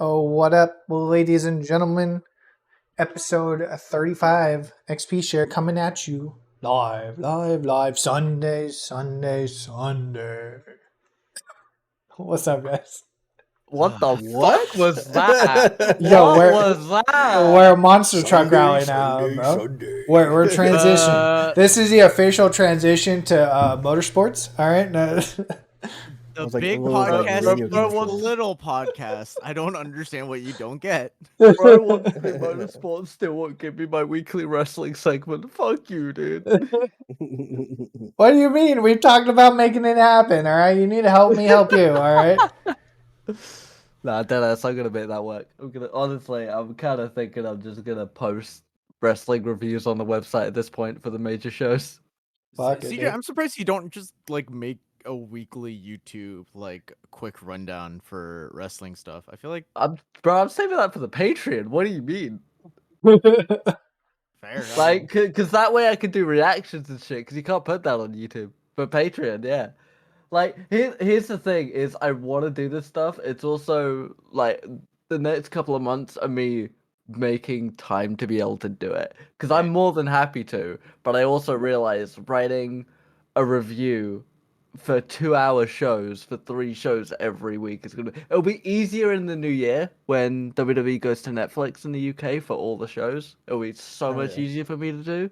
Oh, what up, ladies and gentlemen? Episode 35 XP Share coming at you live, live, live. Sunday, Sunday, Sunday. What's up, guys? What the What? fuck was that? Yo, What was we're a that? monster truck Sunday, rally now, Sunday, bro. Sunday. We're transitioning. Uh, This is the official transition to motorsports. All right. No. The was like- big it was like podcast radio equals the commercials. little podcast. I don't understand what you don't get. Bro wants me motorsports, still won't give me my weekly wrestling segment. Fuck you, dude. What do you mean? We've talked about making it happen. All right. You need to help me help you. All right. Nah, deadass, I'm gonna make that work. Honestly, I'm kind of thinking I'm just gonna post wrestling reviews on the website at this point for the major shows. Fuck it, CJ, dude. I'm surprised you don't just like make a weekly YouTube like quick rundown for wrestling stuff. I feel like I'm saving that for the Patreon. What do you mean? fair. Like, cause that way I can do reactions and shit. Cause you can't put that on YouTube. For Patreon, yeah. Like, here's the thing: is I want to do this stuff. It's also like the next couple of months are me making time to be able to do it. Cause I'm more than happy to. But I also realize writing a review for 2-hour shows for 3 shows every week is gonna. It'll be easier in the new year when WWE goes to Netflix in the UK for all the shows. It'll be so Oh, much yeah. easier for me to do.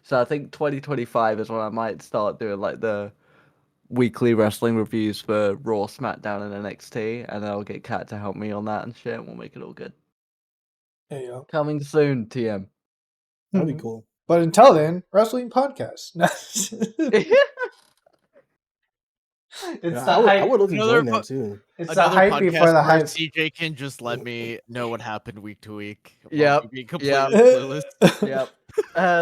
So I think 2025 is when I might start doing like the weekly wrestling reviews for Raw, SmackDown, and NXT, and I'll get Kat to help me on that and shit. And we'll make it all good. There you go. Coming soon, TM. That'd be cool. But until then, wrestling podcast. It's Yeah, the I hype. would love to Another join po- that too. It's the Another hype podcast before the where hype. CJ can just let me know what happened week to week. while Yep, me being completely yep. clueless. Yep.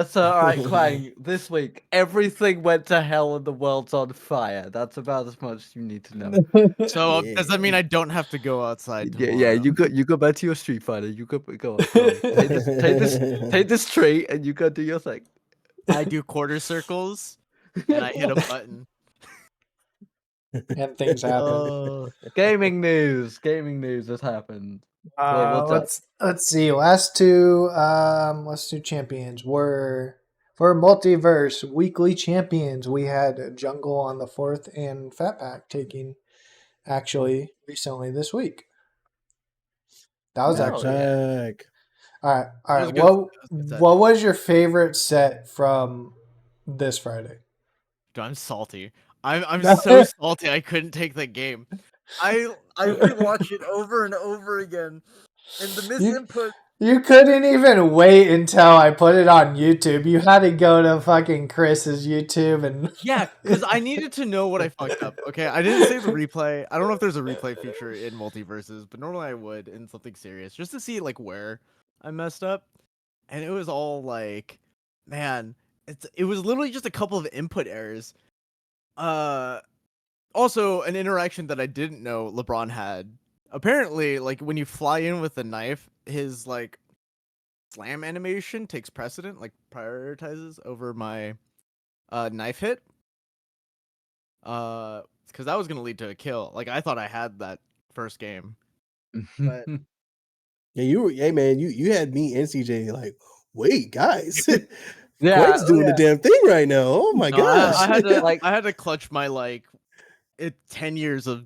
So, alright, Quang, this week, everything went to hell and the world's on fire. That's about as much as you need to know. So Yeah. does that mean I don't have to go outside tomorrow? Yeah, you go back to your Street Fighter. You go on. Take this tree, and you go do your thing. I do quarter circles and I hit a button. And things happen. Gaming news has happened. What's up? Let's see. Last two champions were for MultiVerse weekly champions. We had Jungle on the 4th and Fat Pack taking actually recently this week. That was actually Jack. all right. All That was right. a good set. What was your favorite set from this Friday? Dude, I'm salty. I'm so salty. I couldn't take that game. I rewatched it over and over again, and the misinput. You couldn't even wait until I put it on YouTube. You had to go to fucking Chris's YouTube and Yeah, because I needed to know what I fucked up. Okay, I didn't save the replay. I don't know if there's a replay feature in MultiVersus, but normally I would in something serious just to see like where I messed up. And it was all like, man, it was literally just a couple of input errors. Also an interaction that I didn't know LeBron had. Apparently, like when you fly in with the knife, his like slam animation takes precedent, like prioritizes over my knife hit. Because that was gonna lead to a kill. Like I thought I had that first game. But Yeah, hey man, you had me and CJ like, wait, guys. Yeah, Quake's doing the damn thing right now. Oh my no, gosh. I had to I had to clutch my 10 years of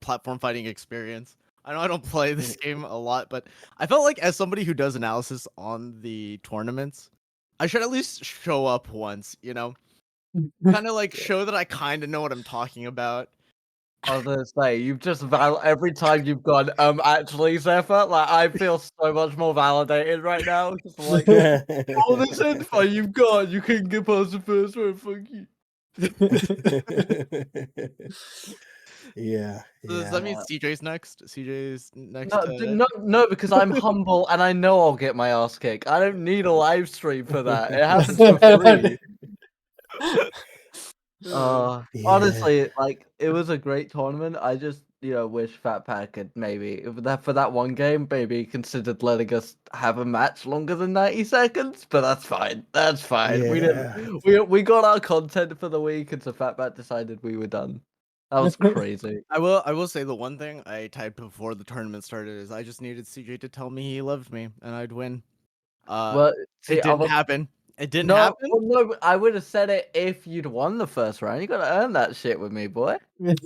platform fighting experience. I know I don't play this game a lot, but I felt like as somebody who does analysis on the tournaments, I should at least show up once, you know? Kind of like show that I kind of know what I'm talking about. I was gonna say, you've just every time you've gone, actually, Zephyr, like, I feel so much more validated right now. Just like, all this info you've got, you can get past the first one, fuck you. Yeah. So does that mean CJ's next? CJ's next. No, because I'm humble and I know I'll get my ass kicked. I don't need a live stream for that. It happens for free. Honestly, like it was a great tournament. I just, wish Fat Pack had maybe for that one game, maybe considered letting us have a match longer than 90 seconds. But that's fine. That's fine. We Yeah. didn't. We got our content for the week, and so Fat Pack decided we were done. That was crazy. I will say the one thing I typed before the tournament started is I just needed CJ to tell me he loved me and I'd win. Well, see, It didn't happen. It didn't no, happen. well, no, I would have said it if you'd won the first round. You gotta earn that shit with me, boy. I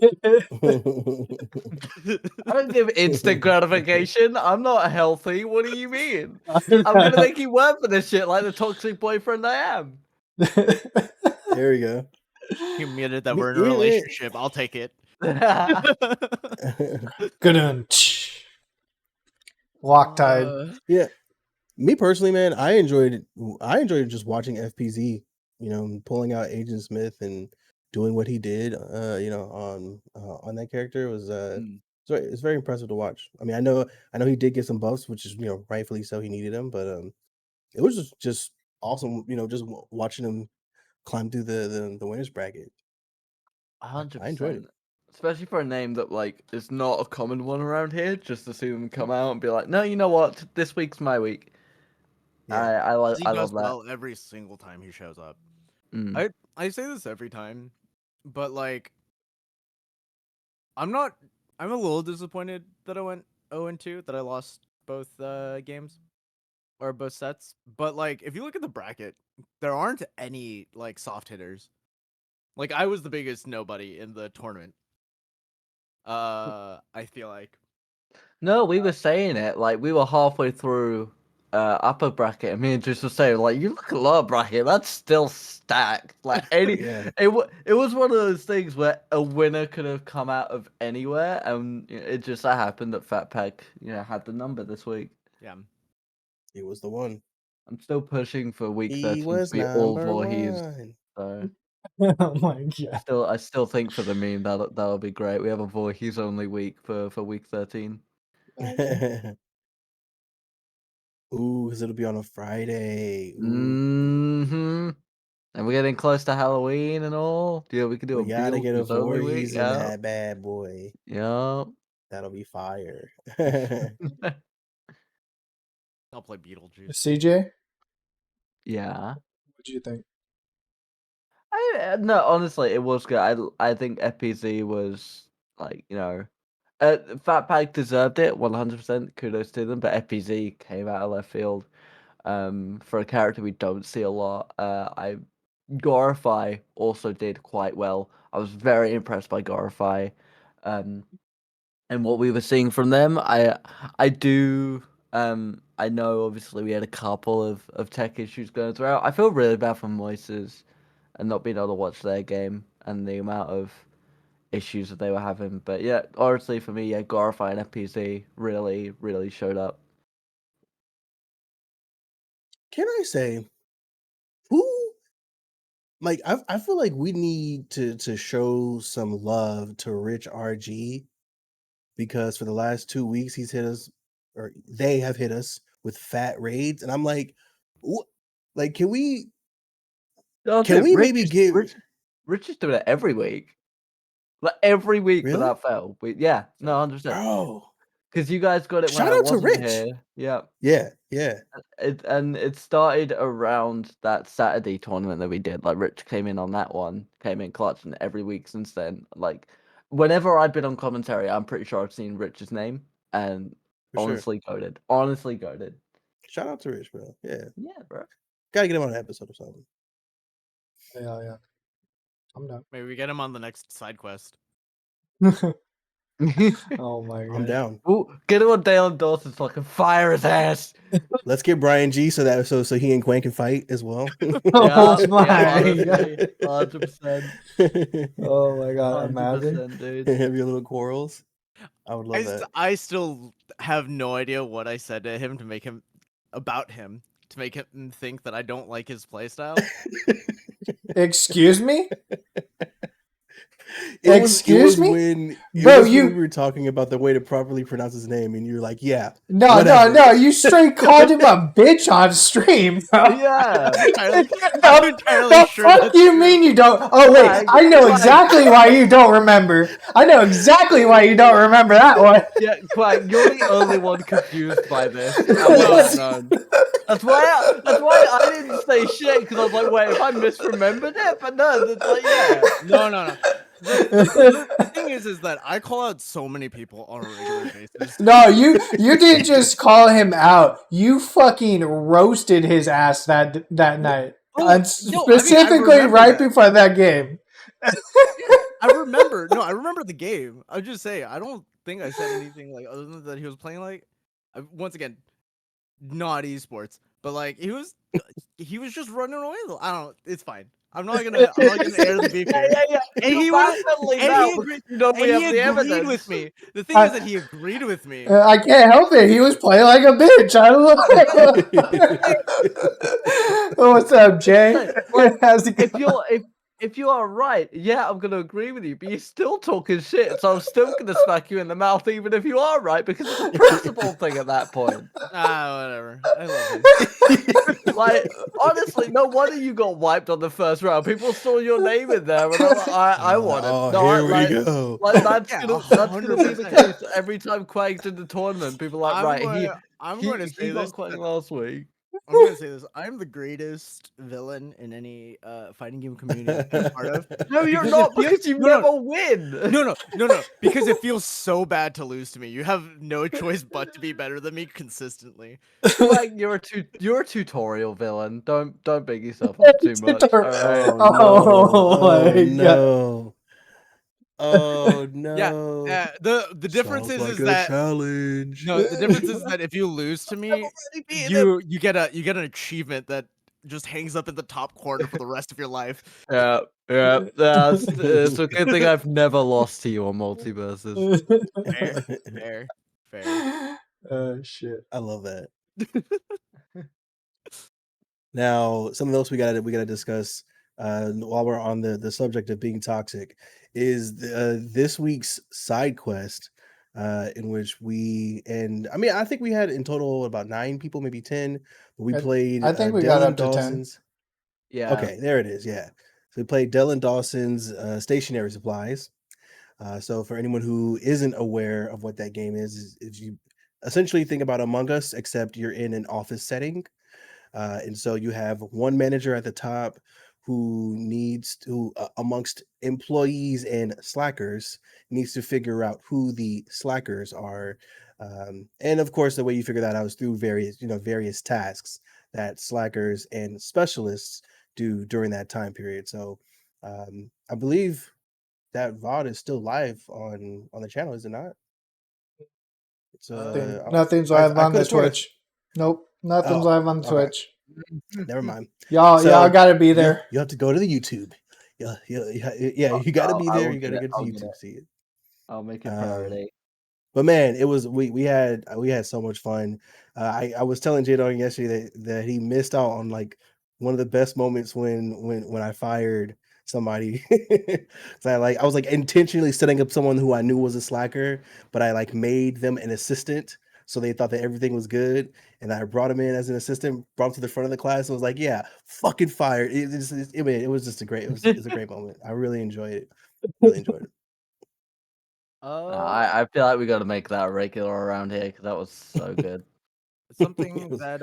don't give instant gratification. I'm not healthy. What do you mean? I'm gonna make you work for this shit like the toxic boyfriend I am. There we go. He admitted that Me- we're in a me- relationship. I'll take it. Good. Loctite. Yeah, me personally, man, I enjoyed just watching FPZ. Pulling out Agent Smith and doing what he did. On that character was it's very impressive to watch. I mean, I know he did get some buffs, which is rightfully so. He needed them, but it was just awesome. Just watching him climb through the winners bracket. 100%. I enjoyed it. Especially for a name that like is not a common one around here. Just to see them come out and be like, no, you know what? This week's my week. Yeah. I He love does that. well every single time he shows up. Mm. I say this every time, but like I'm a little disappointed that I went 0-2, that I lost both games or both sets. But like if you look at the bracket, there aren't any like soft hitters. Like I was the biggest nobody in the tournament. I feel like. No, we were saying it like we were halfway through upper bracket, and me and just were saying like, you look at lower bracket, that's still stacked. Like Yeah. it was one of those things where a winner could have come out of anywhere, and it just so happened that Fat Pack had the number this week. Yeah. He was the one. I'm still pushing for week He 13 to was be all number Voorhees. one. So Oh my god. I still think for the meme that'll be great. We have a Voorhees only week for week 13. Ooh, because it'll be on a Friday. Ooh. Mm-hmm. And we're getting close to Halloween and all. Yeah, we could do We a gotta get a Beetlejuice only week. Voorhees in that bad boy. Yeah. That'll be fire. I'll play Beetlejuice. CJ, Yeah. what do you think? No, honestly, it was good. I think FPZ was like, Fat Pack deserved it 100%. Kudos to them, but FPZ came out of left field. For a character we don't see a lot. Gorify also did quite well. I was very impressed by Gorify, and what we were seeing from them. I know obviously we had a couple of tech issues going throughout. I feel really bad for Moises and not being able to watch their game and the amount of issues that they were having. But yeah, honestly for me, yeah, Gorify and FPC really, really showed up. Can I say who? Like I feel like we need to show some love to Rich RG, because for the last 2 weeks he's hit us, or they have hit us with fat raids, and I'm like, like can we maybe give Rich is doing it every week. Like every week Really? without fail. No, 100%. bro? Because you guys got it when Shout I out to wasn't Rich. here. Yeah. Yeah. It started around that Saturday tournament that we did. Like Rich came in on that one, came in clutch, and every week since then, like whenever I've been on commentary, I'm pretty sure I've seen Rich's name, and For sure. honestly goated. Shout out to Rich, bro. Yeah, bro. gotta get him on an episode or something. Yeah. I'm done. Maybe we get him on the next side quest. Oh my god. I'm down. Ooh, get him on Dale and Dawson so I can fire his ass. Let's get Brian G so he and Gwen can fight as well. Oh my honestly, god. 100%. Oh my god. Imagine. 100%, dude. Have your little quarrels. I would love that. I still have no idea what I said to him to make him think that I don't like his playstyle. Excuse me? Excuse me? When we were talking about the way to properly pronounce his name, and you're like, yeah. No, you straight called him a bitch on stream, bro. Yeah. I'm entirely sure. Fuck you mean you don't? Oh wait, I know exactly why you don't remember. I know exactly why you don't remember that one. Yeah, Quack, you're the only one confused by this. That's why I didn't say shit, because I was like, wait, if I misremembered it, but no, it's like, yeah. No. The thing is that I call out so many people on a regular basis. No, you didn't just call him out. You fucking roasted his ass that night. Oh, And no, I mean, I specifically remember right that. before that game. I remember. No, I remember the game. I just say I don't think I said anything like other than that he was playing like. Once again, not esports, but like he was just running away. I don't know. It's fine. I'm not gonna air the beef here. Yeah. And he You're was, backpedaling and now he because agreed, you know and we he have the agreed evidence. with me. The thing is that he agreed with me. I can't help it. He was playing like a bitch. I don't know. What's up, Jay? Like, How's it if going? if you are right, yeah, I'm gonna agree with you, but you're still talking shit, so I'm still gonna smack you in the mouth even if you are right, because it's a principle thing at that point. Whatever. I love him. Like, honestly, no wonder you got wiped on the first round. People saw your name in there, and I want him. Oh, No, here like, we go. like that's Yeah, gonna be the 100%. case every time Quang's in the tournament. People are like, I'm going to say he got this. Quang last week. I'm going to say this. I'm the greatest villain in any fighting game community I've been a part of. No, you're Because not, it feels- because you no, no, never win. No. Because it feels so bad to lose to me. You have no choice but to be better than me consistently. Like you're a tutorial villain. Don't big yourself up too much. All right. Oh my God. no. Oh Yeah. no. The difference Sounds like is a that challenge. no, the difference is that if you lose to me, you get an achievement that just hangs up in the top corner for the rest of your life. Yeah. It's a good thing I've never lost to you on MultiVersus. Fair. Oh shit. I love that. Now, something else we gotta discuss while we're on the subject of being toxic is this week's side quest, in which I think we had in total about 9 people, maybe 10, but we played I think we got Dylan up to 10. Dawson's. Yeah. Okay, there it is. Yeah, so we played Dylan Dawson's stationary supplies. So for anyone who isn't aware of what that game is you essentially think about Among Us, except you're in an office setting. And so you have one manager at the top who needs to, amongst employees and slackers, needs to figure out who the slackers are. And of course, the way you figure that out is through various tasks that slackers and specialists do during that time period. So I believe that VOD is still live on the channel, is it not? It's Nothing's I live on the could've sworn Twitch. Nope, nothing's live on the okay. Twitch. Never mind. Y'all gotta be there. You have to go to the YouTube. Yeah, you got to be there. You got to get to YouTube to see it. I'll make it priority. But man, it was we had so much fun. I was telling J-Dog yesterday that he missed out on like one of the best moments when I fired somebody. So I was like intentionally setting up someone who I knew was a slacker, but I like made them an assistant. So they thought that everything was good, and I brought him in as an assistant, brought him to the front of the class, and was like, "Yeah, fucking fired." It was just a great moment. I really enjoyed it. I feel like we got to make that regular around here because that was so good. Something that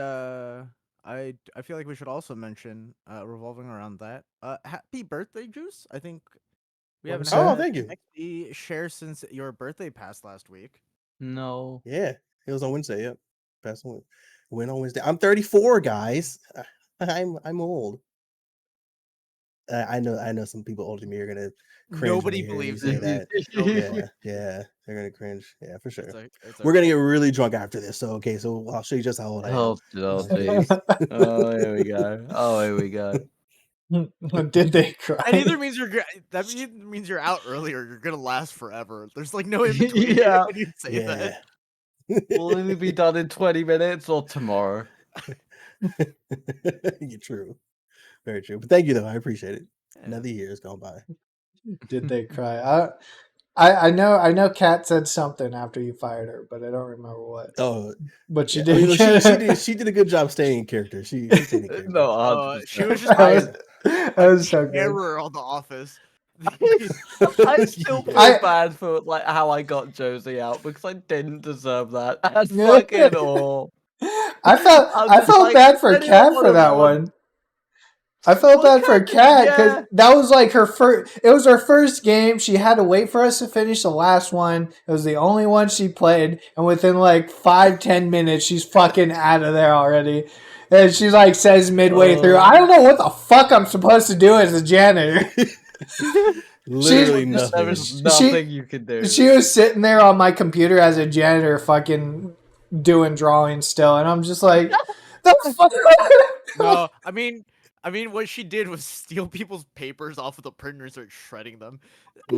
I feel like we should also mention revolving around that. Happy birthday, Juice. I think we haven't Oh, had thank you. XP share since your birthday passed last week. No. Yeah, it was on Wednesday. Yep, past one. Went on Wednesday. I'm 34, guys. I'm old. I know some people older than me are gonna cringe. Nobody when they hear me believes say it. that. Yeah, they're gonna cringe. Yeah, for sure. It's We're gonna get really drunk after this. So I'll show you just how old I am. Oh, jeez. Oh, here we go. Did they cry? That either means means you're out early or you're gonna last forever. There's like no in between Yeah. when you say that. We'll only be done in 20 minutes or tomorrow. You're true. Very true. But thank you though. I appreciate it. Another year has gone by. Did they cry? I know Kat said something after you fired her, but I don't remember what. Oh, But she yeah. did. She did a good job staying in character. She stayed in character. No, 100%. She was just that was so good. terror on The Office. I still feel bad for like how I got Josie out because I didn't deserve that at fucking all. I felt bad for Kat for that one. I felt Well, bad for Kat, Kat because yeah. that was like her first. It was her first game. She had to wait for us to finish the last one. It was the only one she played, and within like 5-10 minutes, she's fucking out of there already. And she's like says midway through, "I don't know what the fuck I'm supposed to do as a janitor." Literally There is nothing. nothing you can do. She was sitting there on my computer as a janitor, fucking doing drawings still, and I'm just like, the fuck. No, I mean, what she did was steal people's papers off of the printer and start shredding them. I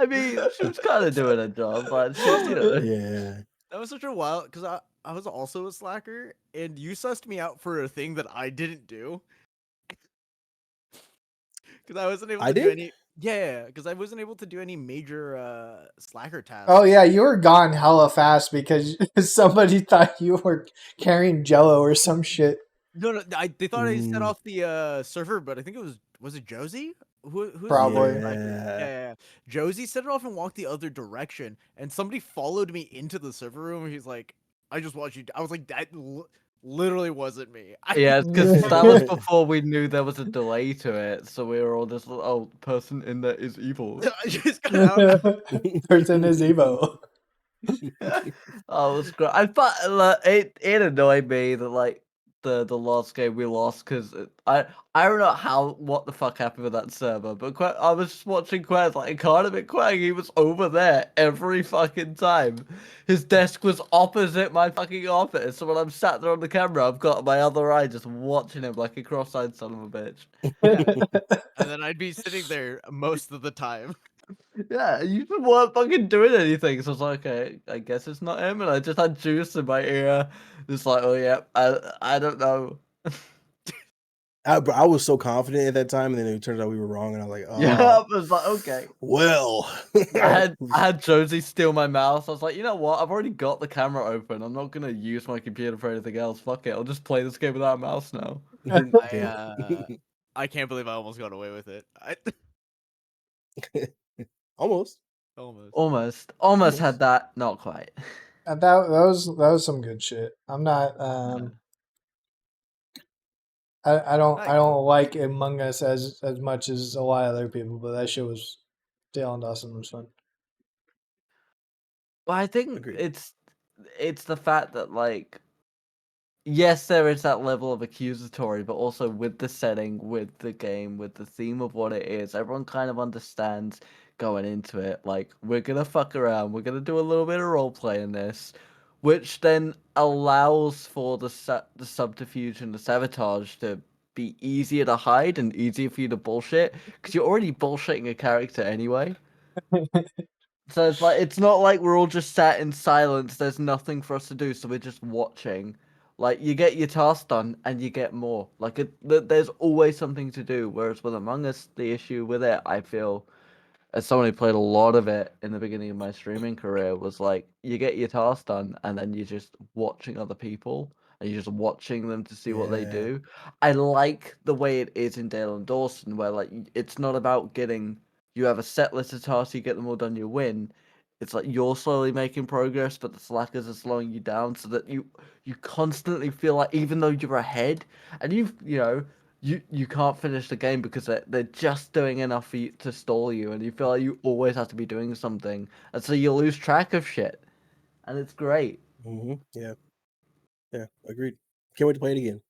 mean, she was kind of doing a job, but she, you know. Yeah. That was such a wild because I was also a slacker, and you sussed me out for a thing that I didn't do because I wasn't able I to do did? any. Yeah, because I wasn't able to do any major slacker tasks. Oh yeah, you were gone hella fast because somebody thought you were carrying Jello or some shit. No, no, they thought I set Mm, off the server, but I think it was it Josie? Who's the Probably. slacker? yeah. Yeah. Josie set it off and walked the other direction, and somebody followed me into the server room. And he's like, "I just watched you." I was like, "That literally wasn't me." Yeah, because that was before we knew there was a delay to it, so we were all just, oh, person in there is evil. I just got out. Person is Evo. Oh, it was great. It annoyed me that like the last game we lost because I don't know what the fuck happened with that server, but I was just watching Quez like it can't have been Quang. He was over there every fucking time. His desk was opposite my fucking office, so when I'm sat there on the camera, I've got my other eye just watching him like a cross-eyed son of a bitch. Yeah, and then I'd be sitting there most of the time. Yeah, you weren't fucking doing anything. So I was like, okay, I guess it's not him. And I just had juice in my ear. Just like, oh yeah, I don't know. I was so confident at that time, and then it turns out we were wrong, and I was like, Yeah, oh, I was like, okay. well. I had Josie steal my mouse. I was like, you know what? I've already got the camera open. I'm not gonna use my computer for anything else. Fuck it. I'll just play this game without a mouse now. I can't believe I almost got away with it. Almost. Almost had that. Not quite. That was some good shit. I'm not. I don't like Among Us as much as a lot of other people, but that shit was Dale and Dawson was fun. Well, I think Agreed. it's the fact that like yes, there is that level of accusatory, but also with the setting, with the game, with the theme of what it is, everyone kind of understands going into it. Like, we're gonna fuck around, we're gonna do a little bit of roleplay in this, which then allows for the subterfuge and the sabotage to be easier to hide and easier for you to bullshit, because you're already bullshitting a character anyway. So it's like it's not like we're all just sat in silence. There's nothing for us to do, so we're just watching. Like you get your task done, and you get more. Like there's always something to do. Whereas with Among Us, the issue with it, I feel, as someone who played a lot of it in the beginning of my streaming career, was like you get your task done, and then you're just watching other people, and you're just watching them to see what they Yeah. do. I like the way it is in Dale and Dawson, where like it's not about getting. You have a set list of tasks, you get them all done, you win. It's like you're slowly making progress, but the slackers are slowing you down, so that you constantly feel like even though you're ahead, and you can't finish the game because they're just doing enough for you to stall you, and you feel like you always have to be doing something, and so you lose track of shit, and it's great. Yeah. Yeah. Agreed. Can't wait to play it again.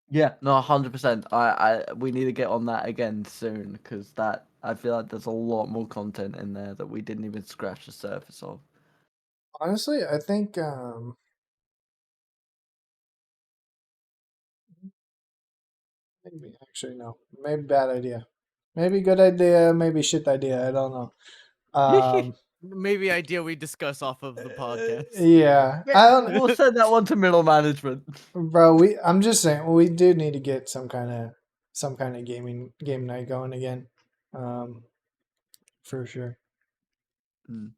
Yeah, no, 100%. We need to get on that again soon because that I feel like there's a lot more content in there that we didn't even scratch the surface of. Honestly, I think maybe actually no, maybe bad idea, maybe good idea, maybe shit idea. I don't know. Maybe idea we discuss off of the podcast. Yeah, Yeah, I don't, we'll send that one to middle management. bro. I'm just saying we do need to get some kind of game night going again, for sure.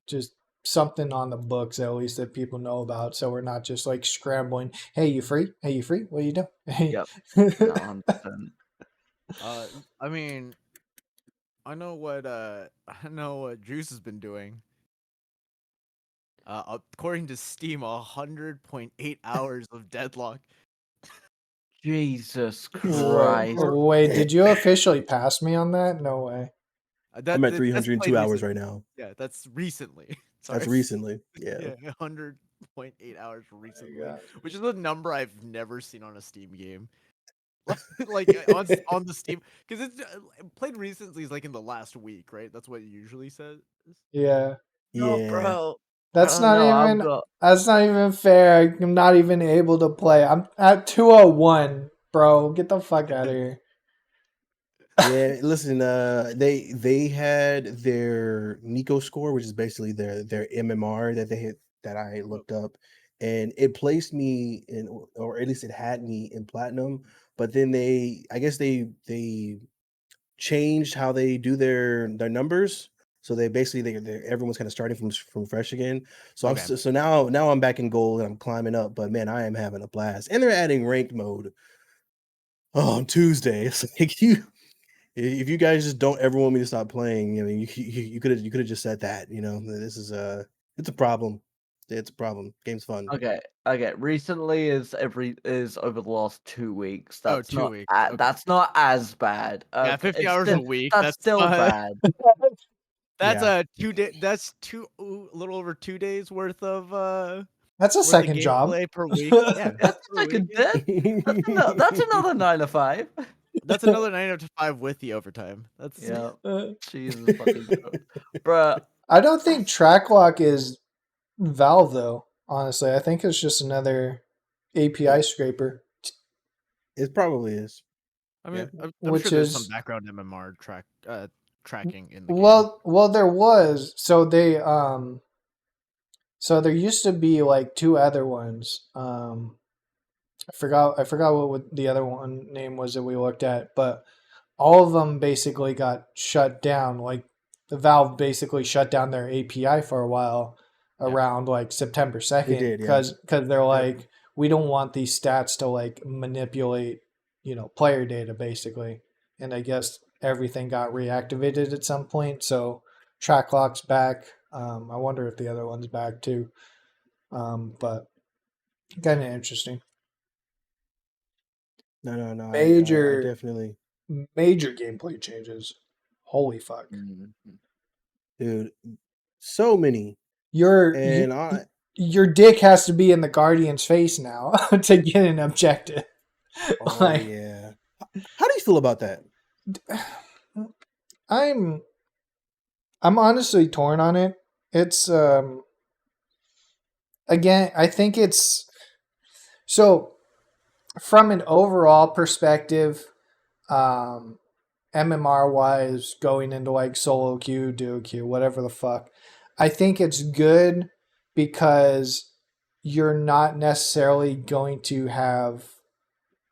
Just something on the books at least that people know about, so we're not just like scrambling. Hey, you free? Hey, you free? What are you doing? Hey. Yep. No, 100%. I mean, I know what Juice has been doing. According to Steam, 100.8 hours of Deadlock. Jesus Wait, Christ. wait, did you officially pass me on that? No way. I'm at That's 302 played hours recently. right now. Yeah, that's recently. Sorry. That's recently. Yeah. Yeah, 100.8 hours recently, God. which is a number I've never seen on a Steam game. Like on the Steam, because it's played recently is like in the last week, right? That's what it usually says. Yeah. No, Yeah. bro. That's Bro, not no, I've even got. that's not even fair. I'm not even able to play. I'm at 201, bro. Get the fuck out of here. Yeah, listen, they had their Nico score, which is basically their MMR that they had that I looked up, and it placed me in, or at least it had me in platinum. But then I guess they changed how they do their numbers. So they basically everyone's kind of starting from fresh again. So Okay. so now I'm back in gold and I'm climbing up. But man, I am having a blast. And they're adding ranked mode on Tuesday. It's like if you guys just don't ever want me to stop playing, I mean, you could have just said that. This is it's a problem. It's a problem. Game's fun. Okay, okay. Recently is over the last 2 weeks. Oh, That's 2 weeks. not Okay. that's not as bad. Yeah, 50 It's hours still a week. that's That's still bad. that's Yeah. a 2 day. That's a little over 2 days worth of That's a worth of second job. gameplay per week. Yeah, That's per like a week. Yeah. that's another 9 to 5. That's another 9 to 5 with the overtime. That's Yeah, Uh, Jesus fucking Christ. Bruh. I don't think Tracklock is Valve though. Honestly, I think it's just another API scraper, It probably is. I mean, I'm which sure there's some is background MMR tracking in the game. well, there was. So there used to be like two other ones. I forgot what the other one name was that we looked at, but all of them basically got shut down. Like the Valve basically shut down their API for a while around like September They 2nd did, yeah. because they're like, we don't want these stats to like manipulate, player data basically. And I guess everything got reactivated at some point. So track lock's back. I wonder if the other one's back too. But kind of interesting. No. I Major definitely, major gameplay changes. Holy fuck. dude. So many, Your and your dick has to be in the Guardian's face now to get an objective. oh Like, yeah. How do you feel about that? I'm honestly torn on it. It's again, I think it's so from an overall perspective, MMR wise, going into like solo queue, duo queue, whatever the fuck, I think it's good because you're not necessarily going to have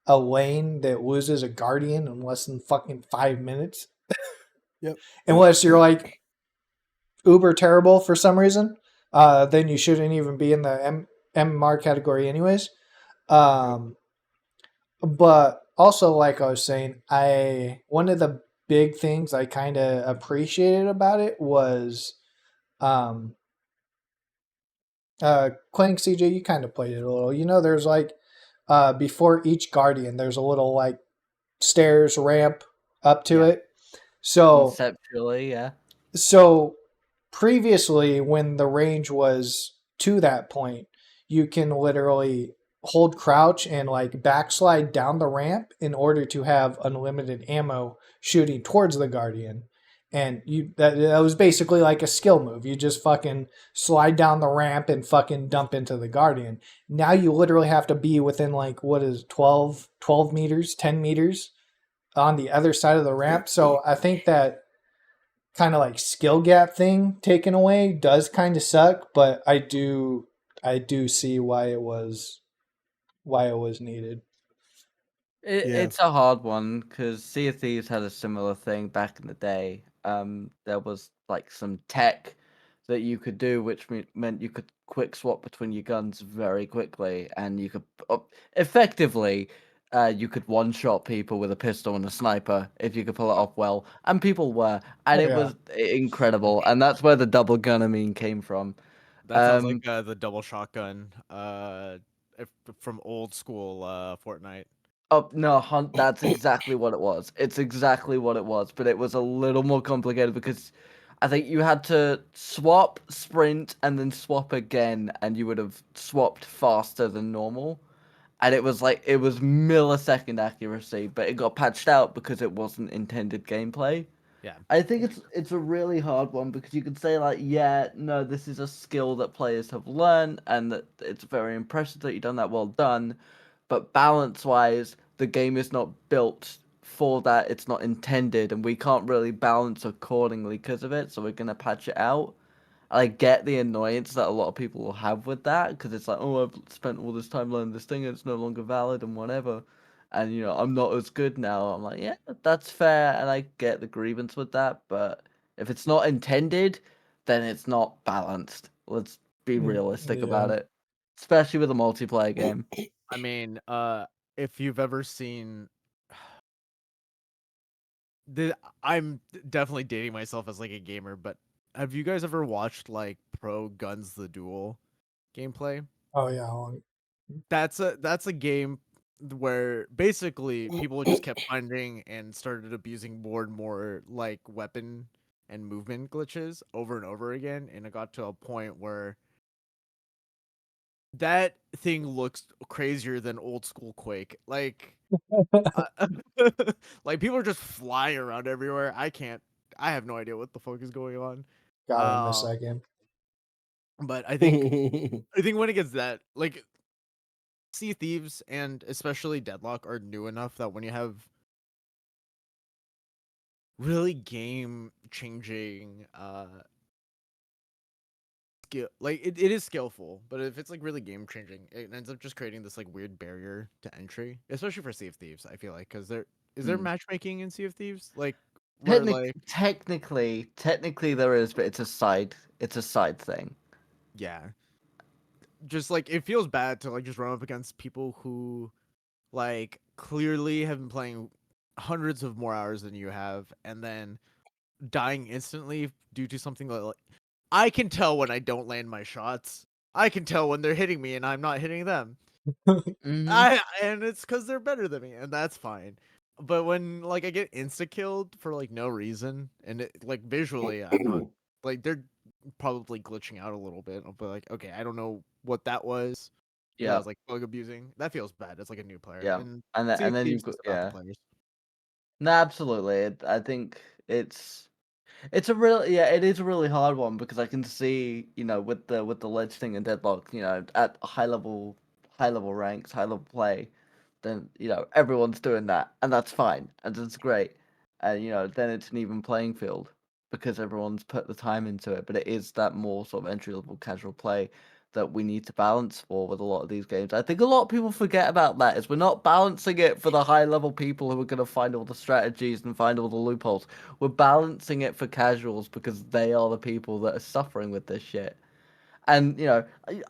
a lane that loses a guardian in less than fucking 5 minutes. Yep. Unless you're like uber terrible for some reason, then you shouldn't even be in the MMR category anyways. But also, like I was saying, one of the big things I kind of appreciated about it was, Clank CJ, you kind of played it a little. There's like, before each guardian, there's a little like stairs ramp up to it. So Conceptually, yeah. So previously, when the range was to that point, you can literally hold crouch and like backslide down the ramp in order to have unlimited ammo shooting towards the guardian. And that was basically like a skill move. You just fucking slide down the ramp and fucking dump into the guardian. Now you literally have to be within like what is 12 meters, 10 meters on the other side of the ramp. So I think that kind of like skill gap thing taken away does kind of suck, but I do see why it was needed. It's a hard one because Sea of Thieves had a similar thing back in the day. There was like some tech that you could do, which meant you could quick swap between your guns very quickly, and you could effectively, you could one shot people with a pistol and a sniper if you could pull it off well, and people were, and it was incredible, and that's where the double gun came from. That sounds like the double shotgun from old school Fortnite. Oh no, Hunt. That's exactly what it was. It's exactly what it was, but it was a little more complicated because I think you had to swap, sprint, and then swap again, and you would have swapped faster than normal. And it was like it was millisecond accuracy, but it got patched out because it wasn't intended gameplay. Yeah. I think it's a really hard one because you could say like, yeah, no, this is a skill that players have learned, and that it's very impressive that you've done that. Well done, but balance wise, the game is not built for that. It's not intended, and we can't really balance accordingly because of it. So we're gonna patch it out. I get the annoyance that a lot of people will have with that because it's like, oh, I've spent all this time learning this thing and it's no longer valid and whatever. And, I'm not as good now. I'm like, yeah, that's fair. And I get the grievance with that. But if it's not intended, then it's not balanced. Let's be realistic about Yeah. it, especially with a multiplayer game. I mean, if you've ever seen I'm definitely dating myself as like a gamer, but have you guys ever watched like Pro Guns the Duel gameplay? Oh yeah. Hold That's a game where basically people just kept finding and started abusing more and more like weapon and movement glitches over and over again, and it got to a point where that thing looks crazier than old school Quake. Like on. uh, like people are just flying around everywhere. I have no idea what the fuck is going on. God, I miss Uh, that game. but I think when it gets that, like, Sea of Thieves and especially Deadlock are new enough that when you have really game changing skill, like it is skillful, but if it's like really game changing, it ends up just creating this like weird barrier to entry, especially for Sea of Thieves. I feel like because there Hmm. matchmaking in Sea of Thieves, like where like Technically there is, but it's a side thing. yeah, just like it feels bad to like just run up against people who like clearly have been playing hundreds of more hours than you have, and then dying instantly due to something like I can tell when I don't land my shots. I can tell when they're hitting me and I'm not hitting them. Hmm. And it's because they're better than me, and that's fine. But when like I get insta killed for like no reason, and it, like visually, I'm not like they're probably glitching out a little bit. I'll be like, okay, I don't know what that was. If that Yeah, was like bug abusing, that feels bad. It's like a new player, yeah, and Sea and of then you've Thieves got is about the yeah. players. No, absolutely. I think it's a real yeah, it is a really hard one because I can see, with the ledge thing and Deadlock, at high level ranks, high level play, then everyone's doing that, and that's fine, and that's great, and then it's an even playing field because everyone's put the time into it. But it is that more sort of entry level casual play that we need to balance for with a lot of these games. I think a lot of people forget about that is we're not balancing it for the high level people who are going to find all the strategies and find all the loopholes. We're balancing it for casuals because they are the people that are suffering with this shit. And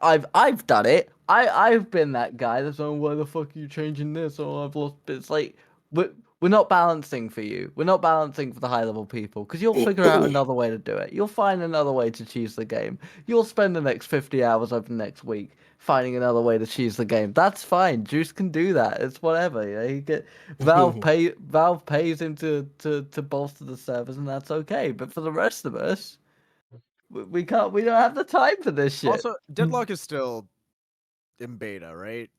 I've done it. I've been that guy that's like, why the fuck are you changing this? Oh, I've lost. It's like we're we're not balancing for you. We're not balancing for the high level people because you'll figure out another way to do it. You'll find another way to choose the game. You'll spend the next 50 hours over the next week finding another way to choose the game. That's fine. Juice can do that. It's whatever. He get Valve pays him to bolster the servers, and that's okay. But for the rest of us, we can't. We don't have the time for this shit. Also, Deadlock is still in beta, right?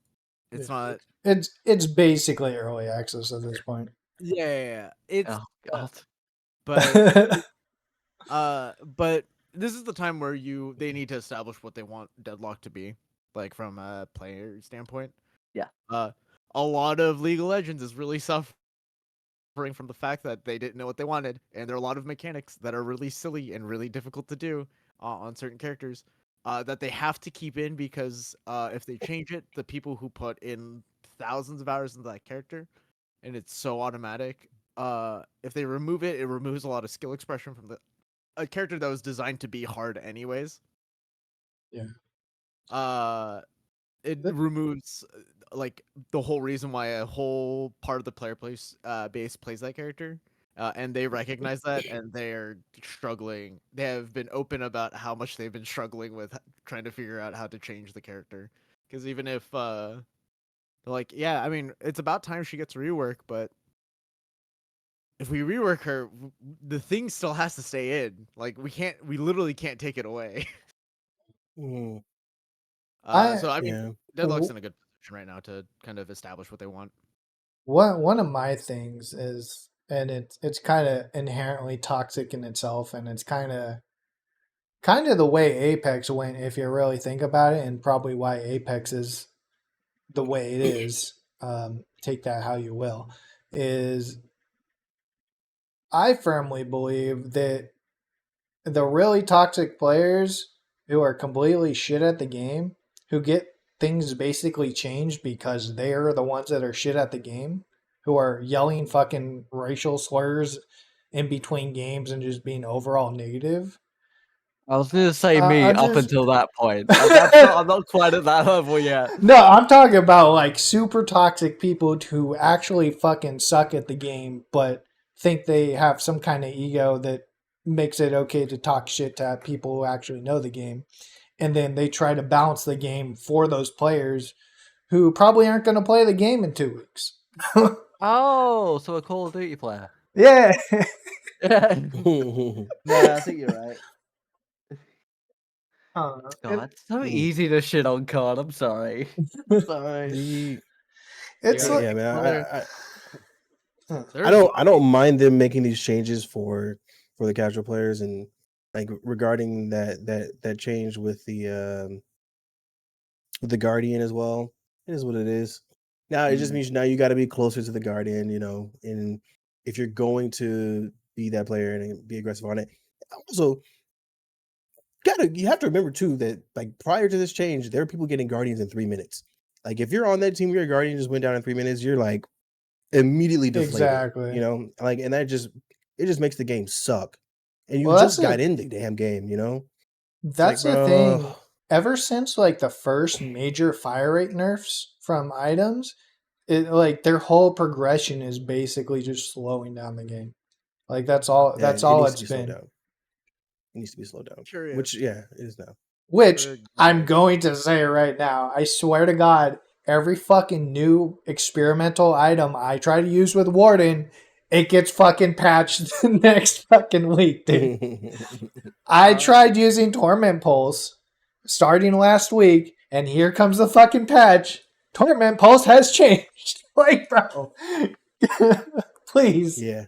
Yeah, It's not. it's basically early access at this point. Yeah. It's Oh God. but but this is the time where they need to establish what they want Deadlock to be, like from a player standpoint. Yeah. Uh, a lot of League of Legends is really suffering from the fact that they didn't know what they wanted, and there are a lot of mechanics that are really silly and really difficult to do on certain characters that they have to keep in because if they change it, the people who put in thousands of hours into that character, and it's so automatic. If they remove it, it removes a lot of skill expression from a character that was designed to be hard anyways. Yeah. It removes like the whole reason why a whole part of the player base plays that character. And they recognize that, and they're struggling. They have been open about how much they've been struggling with trying to figure out how to change the character. Because even if They're like, yeah, I mean, it's about time she gets rework, but if we rework her, the thing still has to stay in. Like, we literally can't take it away. Mm, So I mean, yeah. Deadlock's in a good position right now to kind of establish what they want. One of my things is, and it's kind of inherently toxic in itself, and it's kind of the way Apex went, if you really think about it, and probably why Apex is the way it is. Take that how you will. Is I firmly believe that the really toxic players who are completely shit at the game, who get things basically changed because they're the ones that are shit at the game, who are yelling fucking racial slurs in between games and just being overall negative. I was gonna say me I up just until that point. I'm not quite at that level yet. no, I'm talking about like super toxic people who actually fucking suck at the game, but think they have some kind of ego that makes it okay to talk shit to people who actually know the game. And then they try to balance the game for those players who probably aren't going to play the game in 2 weeks. Oh, so a Call of Duty player. Yeah. Yeah. No, I think you're right. God, it's so easy to shit on COD. I'm sorry. Sorry. It's like, yeah, man. There's I don't mind them making these changes for the casual players, and like regarding that change with the Guardian as well. It is what it is. Now it just means now you got to be closer to the Guardian, you know, and if you're going to be that player and be aggressive on it. Also, you have to remember too that like prior to this change, there are people getting Guardians in 3 minutes. Like if you're on that team, your Guardian just went down in 3 minutes, you're like immediately deflated. exactly. You know, like and it just makes the game suck. And you Well, just got in the damn game, you know? It's like, that's the bro. thing. Ever since like the first major fire rate nerfs from items, it like their whole progression is basically just slowing down the game. Like that's all. Yeah, That's it all needs to it's be slowed been. down. It needs to be slowed down. curious. Which yeah, it is now. Which For I'm guys. going to say right now. I swear to God, every fucking new experimental item I try to use with Warden, it gets fucking patched the next fucking week, dude. I tried using Torment Pulse starting last week, and here comes the fucking patch. Torment Pulse has changed. Like, bro. Please. Yeah.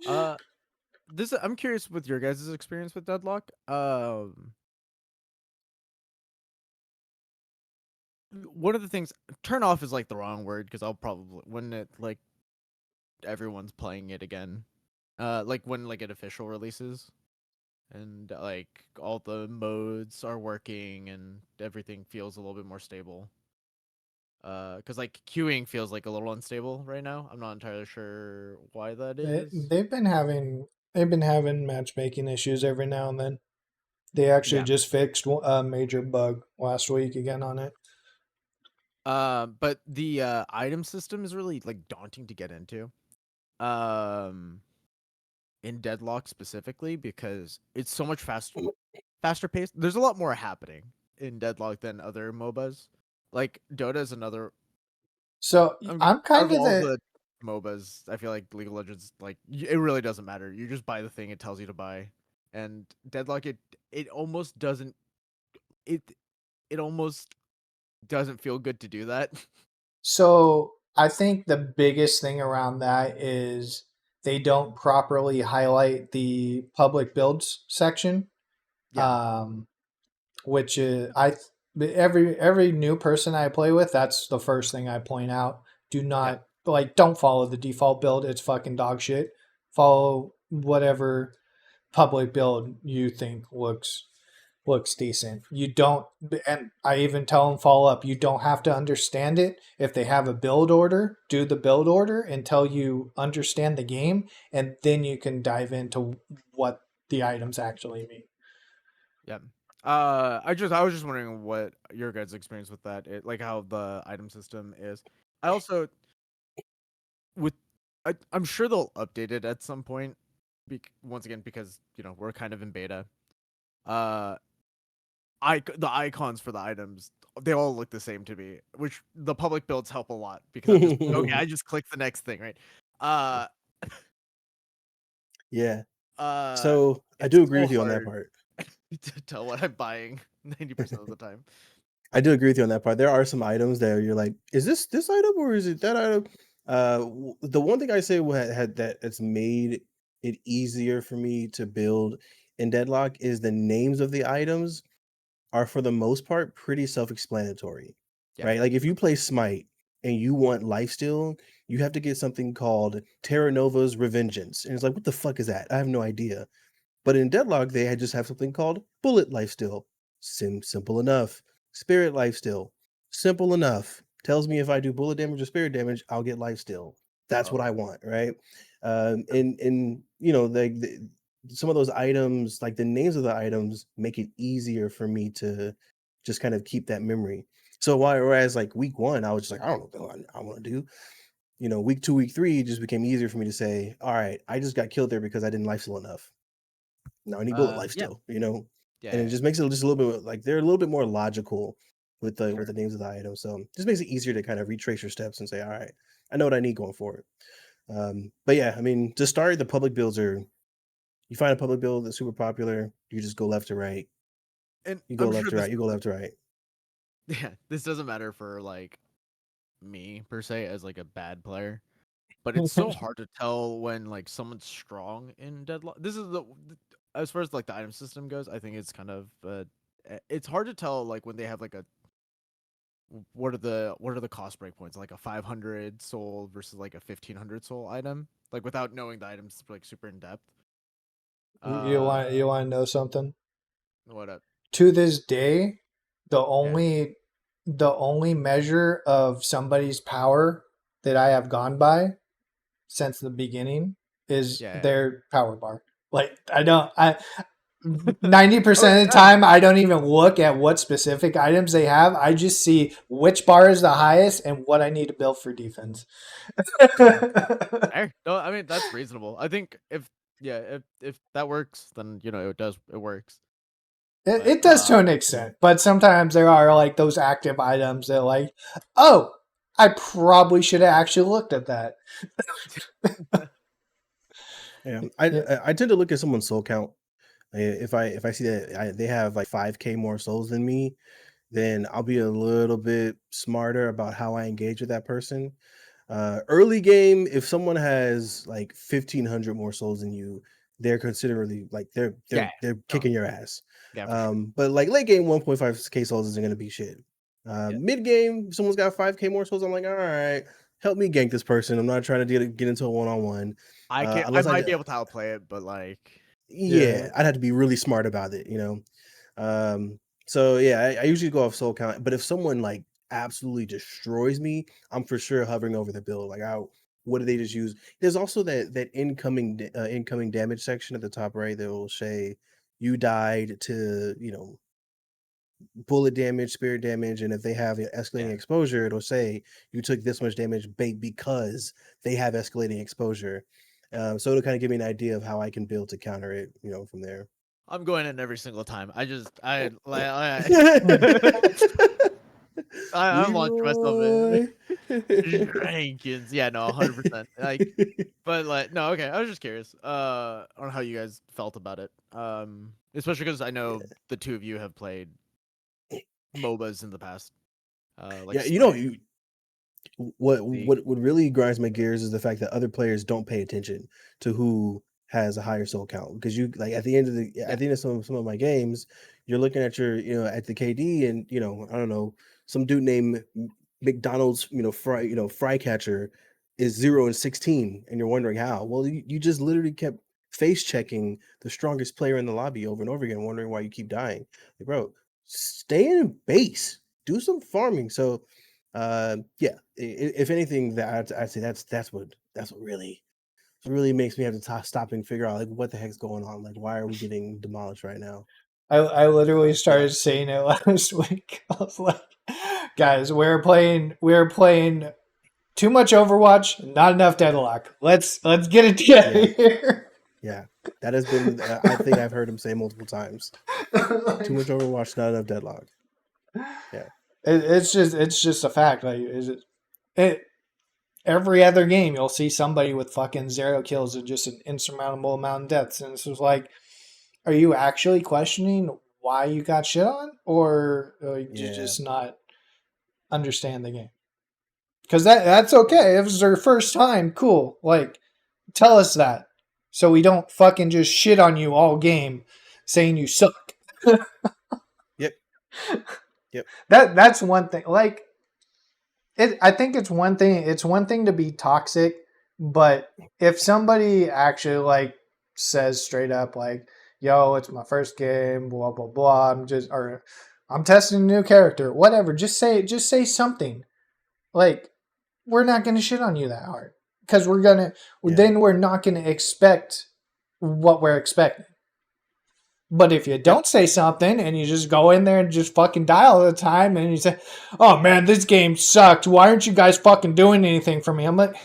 I'm curious with your guys' experience with Deadlock. One of the things, turn off is like the wrong word because I'll probably when it like everyone's playing it again, like when like it official releases and like all the modes are working and everything feels a little bit more stable. Because like queuing feels like a little unstable right now. I'm not entirely sure why that is. They've been having matchmaking issues every now and then. They actually Yeah. just fixed a major bug last week again on it. But the item system is really like daunting to get into. In Deadlock specifically because it's so much faster paced. There's a lot more happening in Deadlock than other MOBAs. Like Dota is another. So I'm Out kind of of all the the MOBAs, I feel like League of Legends, like it really doesn't matter. You just buy the thing it tells you to buy, and Deadlock it almost doesn't it it almost doesn't feel good to do that. so I think the biggest thing around that is they don't properly highlight the public builds section. Yeah, Which is every new person I play with, that's the first thing I point out. Do yeah. not don't follow the default build. It's fucking dog shit. Follow whatever public build you think looks decent. You don't, and I even tell them follow up. You don't have to understand it. If they have a build order, do the build order until you understand the game, and then you can dive into what the items actually mean. Yeah. I was just wondering what your guys' experience with that, like how the item system is. I also with I'm sure they'll update it at some point. Once again, because we're kind of in beta. Uh, the icons for the items they all look the same to me, which the public builds help a lot because I'm just okay. I just click the next thing, right? Yeah. Uh, So I it's do agree so with you on that hard part. to tell what I'm buying 90% of the time. I do agree with you on that part. There are some items that you're like, is this item or is it that item? The one thing I say had that it's made it easier for me to build in Deadlock is the names of the items are for the most part pretty self-explanatory, Yeah. right? Like if you play Smite and you want lifesteal, you have to get something called Terra Nova's Revengeance, and it's like, what the fuck is that? I have no idea. But in Deadlock, they had just have something called Bullet Lifesteal. Simple enough. Spirit Lifesteal. Simple enough. Tells me if I do bullet damage or spirit damage, I'll get lifesteal. That's what Oh, I want, right? And you know, some of those items, like the names of the items, make it easier for me to just kind of keep that memory. So whereas like week 1, I was just like, I don't know what I want to do. You know, week 2, week 3, it just became easier for me to say, all right, I just got killed there because I didn't lifesteal enough. Now I need bullet life yeah, still, you know, and it yeah. just makes it just a little bit like they're a little bit more logical with Sure. the names of the items. So just makes it easier to kind of retrace your steps and say, all right, I know what I need going forward. But yeah, I mean, to start, the public builds are you find a public build that's super popular, you just go left to right. And You go I'm left sure to this right. You go left to right. yeah, this doesn't matter for like me per se as like a bad player, but it's so hard to tell when like someone's strong in Deadlock. This is the as far as like the item system goes, I think it's kind of it's hard to tell like when they have like a what are the cost breakpoints like a 500 soul versus like a 1500 soul item like without knowing the items like super in depth. You want to know something? What up? To this day, the Yeah. only measure of somebody's power that I have gone by since the beginning is Yeah. their power bar. Like I 90% of the Oh, time I don't even look at what specific items they have. I just see which bar is the highest and what I need to build for defense. fair. No, I mean that's reasonable. I think if yeah, if that works, then you know it works. But It does to an extent, but sometimes there are like those active items that like, oh, I probably should have actually looked at that. Yeah, Yeah. I tend to look at someone's soul count. If I see that they have like 5K more souls than me, then I'll be a little bit smarter about how I engage with that person. Early game, if someone has like 1,500 more souls than you, they're considerably like yeah, they're no, kicking your ass. yeah, for sure. But like late game, 1.5K souls isn't gonna be shit. Yeah. Mid game, if someone's got 5K more souls, I'm like, all right, help me gank this person. I'm not trying to get into a one-on-one. I Unless might be able to outplay it, but like yeah, I'd have to be really smart about it, you know. So yeah, I usually go off soul count, but if someone like absolutely destroys me, I'm for sure hovering over the bill. Like, what do they just use? There's also that incoming damage section at the top right that will say you died to bullet damage, spirit damage, and if they have escalating yeah. exposure, it'll say you took this much damage because they have escalating exposure. So it'll kind of give me an idea of how I can build to counter it, from there. I'm going in every single time. I like I'm launching myself in. Leroy. Jenkins. Yeah, no, 100%. Like, but like, no, okay. I was just curious, on how you guys felt about it. Especially because I know the two of you have played MOBAs in the past. Like Yeah, Smite. The what really grinds my gears is the fact that other players don't pay attention to who has a higher soul count, because you like at the end yeah, of some of my games, you're looking at your at the KD, and I don't know, some dude named McDonald's fry catcher is 0 and 16, and you're wondering how. Well, you just literally kept face checking the strongest player in the lobby over and over again, wondering why you keep dying. Like, bro, stay in base, do some farming. So yeah, if anything, that I'd say that's what really makes me have to stop and figure out like what the heck's going on. Like, why are we getting demolished right now? I literally Yeah. started saying it last week. I was like, guys, we're playing too much Overwatch, not enough Deadlock. Let's get it together Yeah. here. Yeah, that has been. I think I've heard him say multiple times. Too much Overwatch, not enough Deadlock. Yeah. it's just a fact. Like, is it? Every other game, you'll see somebody with fucking 0 kills and just an insurmountable amount of deaths, and it's just like, are you actually questioning why you got shit on, or you just not understand the game? Because that's okay. If it's their first time, cool. Like, tell us that, so we don't fucking just shit on you all game, saying you suck. Yep. That's one thing. Like, I think it's one thing. It's one thing to be toxic, but if somebody actually like says straight up like, "Yo, it's my first game," blah blah blah. I'm testing a new character, whatever. Just say something. Like, we're not gonna shit on you that hard because then we're not gonna expect what we're expecting. But if you don't say something and you just go in there and just fucking die all the time and you say, "Oh man, this game sucked. Why aren't you guys fucking doing anything for me?" I'm like,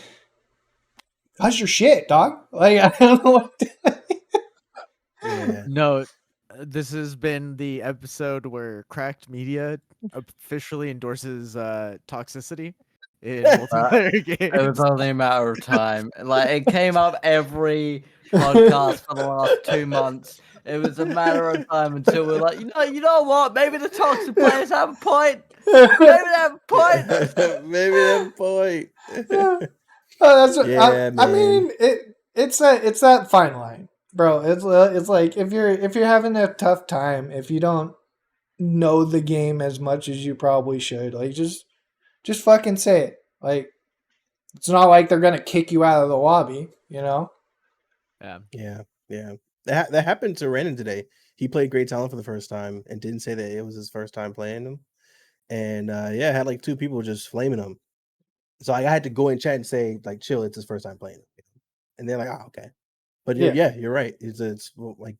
"How's your shit, dog?" Like, I don't know what Yeah. No, this has been the episode where Cracked Media officially endorses toxicity in multiplayer games. It was only a matter of time. Like, it came up every podcast for the last 2 months. It was a matter of time until we're like, you know what? Maybe the toxic players have a point. Maybe they have a point. Maybe they have a point. that's Yeah, I mean, it's that fine line, bro. It's like if you're having a tough time, if you don't know the game as much as you probably should, like just fucking say it. Like, it's not like they're gonna kick you out of the lobby, you know? Yeah. That happened to Brandon today. He played Great Talent for the first time and didn't say that it was his first time playing them. And had like 2 people just flaming him. So I had to go in chat and say, like, chill, it's his first time playing. And they're like, oh, okay. But you're right. It's like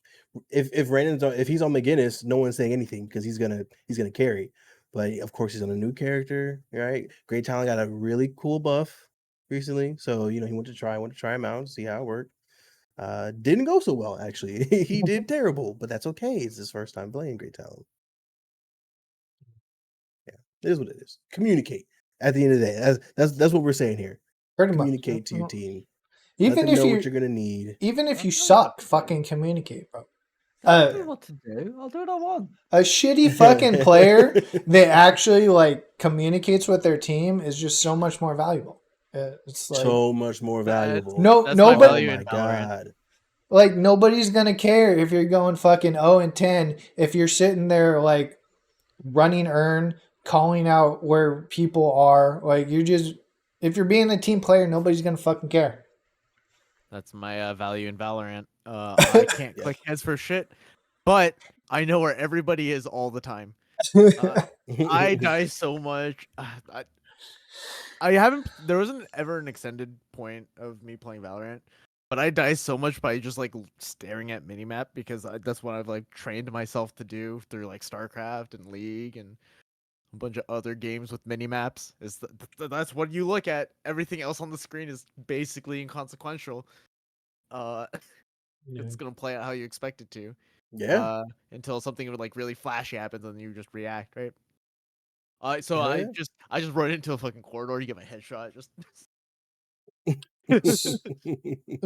if Brandon's if he's on McGinnis, no one's saying anything because he's gonna carry. But of course he's on a new character, right? Great Talent got a really cool buff recently. So he wanted to try him out, see how it worked. Didn't go so well, actually. He did terrible, but that's okay. It's his first time playing Great Talent. Yeah, it is what it is. Communicate. At the end of the day, that's what we're saying here. Pretty Communicate much. to your team. Even Let them if know you what you're gonna need. Even if you suck, fucking communicate, bro. I'll do what to do. I'll do what I want. A shitty fucking player that actually like communicates with their team is just so much more valuable. It's like so much more valuable. That's nobody. my value Oh in my Valorant. god. Like, nobody's gonna care if you're going fucking 0-10 if you're sitting there like running earn, calling out where people are. Like, if you're being a team player, nobody's gonna fucking care. That's my value in Valorant. I can't click heads for shit, but I know where everybody is all the time. I die so much. I haven't. There wasn't ever an extended point of me playing Valorant, but I die so much by just like staring at minimap because that's what I've like trained myself to do through like StarCraft and League and a bunch of other games with minimaps. That's what you look at. Everything else on the screen is basically inconsequential. It's gonna play out how you expect it to. Yeah. Until something like really flashy happens and you just react, right? So Hell I yeah. just run into a fucking corridor to get my headshot. Just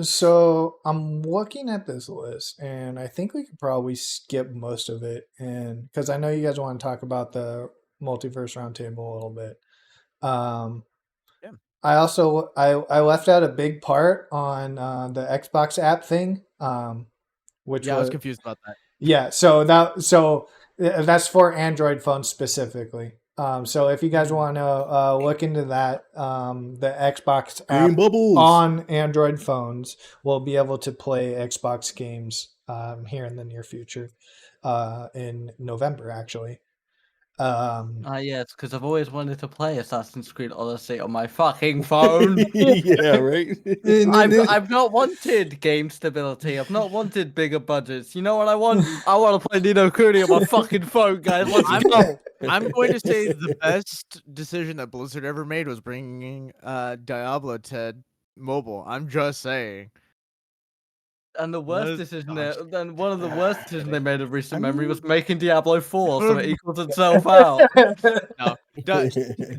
So I'm looking at this list, and I think we could probably skip most of it, and because I know you guys want to talk about the multiverse roundtable a little bit. Yeah. I also I left out a big part on the Xbox app thing, which I was confused about that. yeah. So that's for Android phones specifically. So if you guys want to look into that, the Xbox Green app bubbles. on Android phones will be able to play Xbox games here in the near future, in November actually. Yes, because I've always wanted to play Assassin's Creed Odyssey on my fucking phone. Yeah, right. I've not wanted game stability. I've not wanted bigger budgets. You know what I want? I want to play Nino Kuni on my fucking phone, guys. Let's go. I'm going to say the best decision that Blizzard ever made was bringing Diablo to mobile. I'm just saying. And the worst decision then one of the worst decisions they made of recent I memory mean- was making Diablo 4 so it equals itself out. No, Do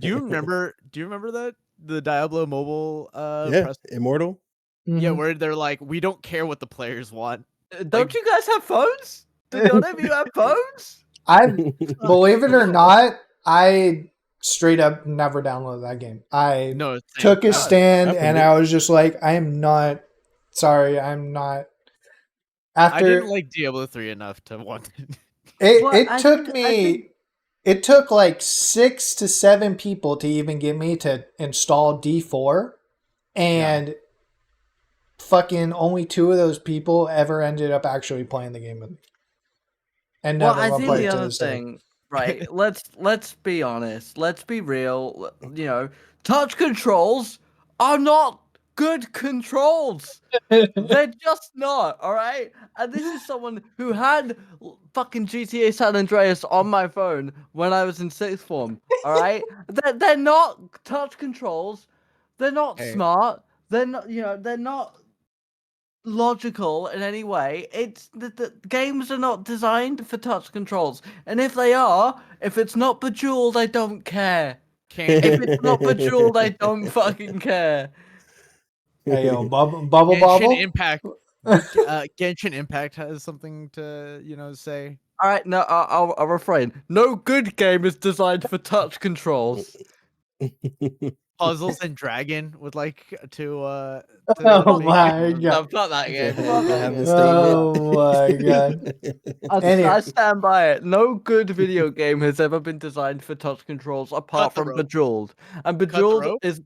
you remember? Do you remember that the Diablo mobile Yeah, press? Immortal. Yeah, Mhm. where they're like, we don't care what the players want. Don't you guys have phones? Do none of you have phones? I Fuck, believe it we or don't- not, I straight up never downloaded that game. I No, same. took a I- stand I played and it. I was just like, I am not sorry, I'm not. I didn't After like Diablo 3 enough to want it. Well, it I took think- me it took like 6 to 7 people to even get me to install D4, and fucking only 2 of those people ever ended up actually playing the game with me. And Well, none I of them think play the it to other this day. thing, right? Let's be honest. Let's be real. You know, touch controls are not good controls. They're just not, all right? And this is someone who had fucking GTA San Andreas on my phone when I was in sixth form, all right? They're not touch controls. They're not Hey. smart. They're not, they're not logical in any way. It's the games are not designed for touch controls. And if they are, if it's not Bejeweled, I don't care. Can't If it's not Bejeweled, I don't fucking care. Hey yo, bubble bubble Genshin bobble. Impact. Genshin Impact has something to say. All right, no, I'll refrain. No good game is designed for touch controls. Puzzles and Dragon would like to Oh make my it. god. Fuck that game. To Fuck that have game. the statement. Oh my god. I Anyway. stand by it. No good video game has ever been designed for touch controls apart the from rope. Bejeweled. And the Bejeweled rope? is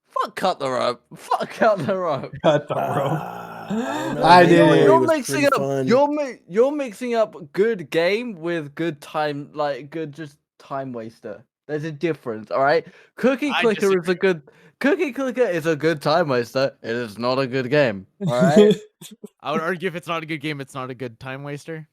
fuck cut the rope. Fuck cut the rope. Cut the rope. I don't know. I Main didn't. Glory You're was mixing pretty up. fun. You're mixing up good game with good time, like good just time waster. There's a difference, all right. Cookie I Clicker is a good. Cookie Clicker is a good time waster. It is not a good game, all right. I would argue if it's not a good game, it's not a good time waster.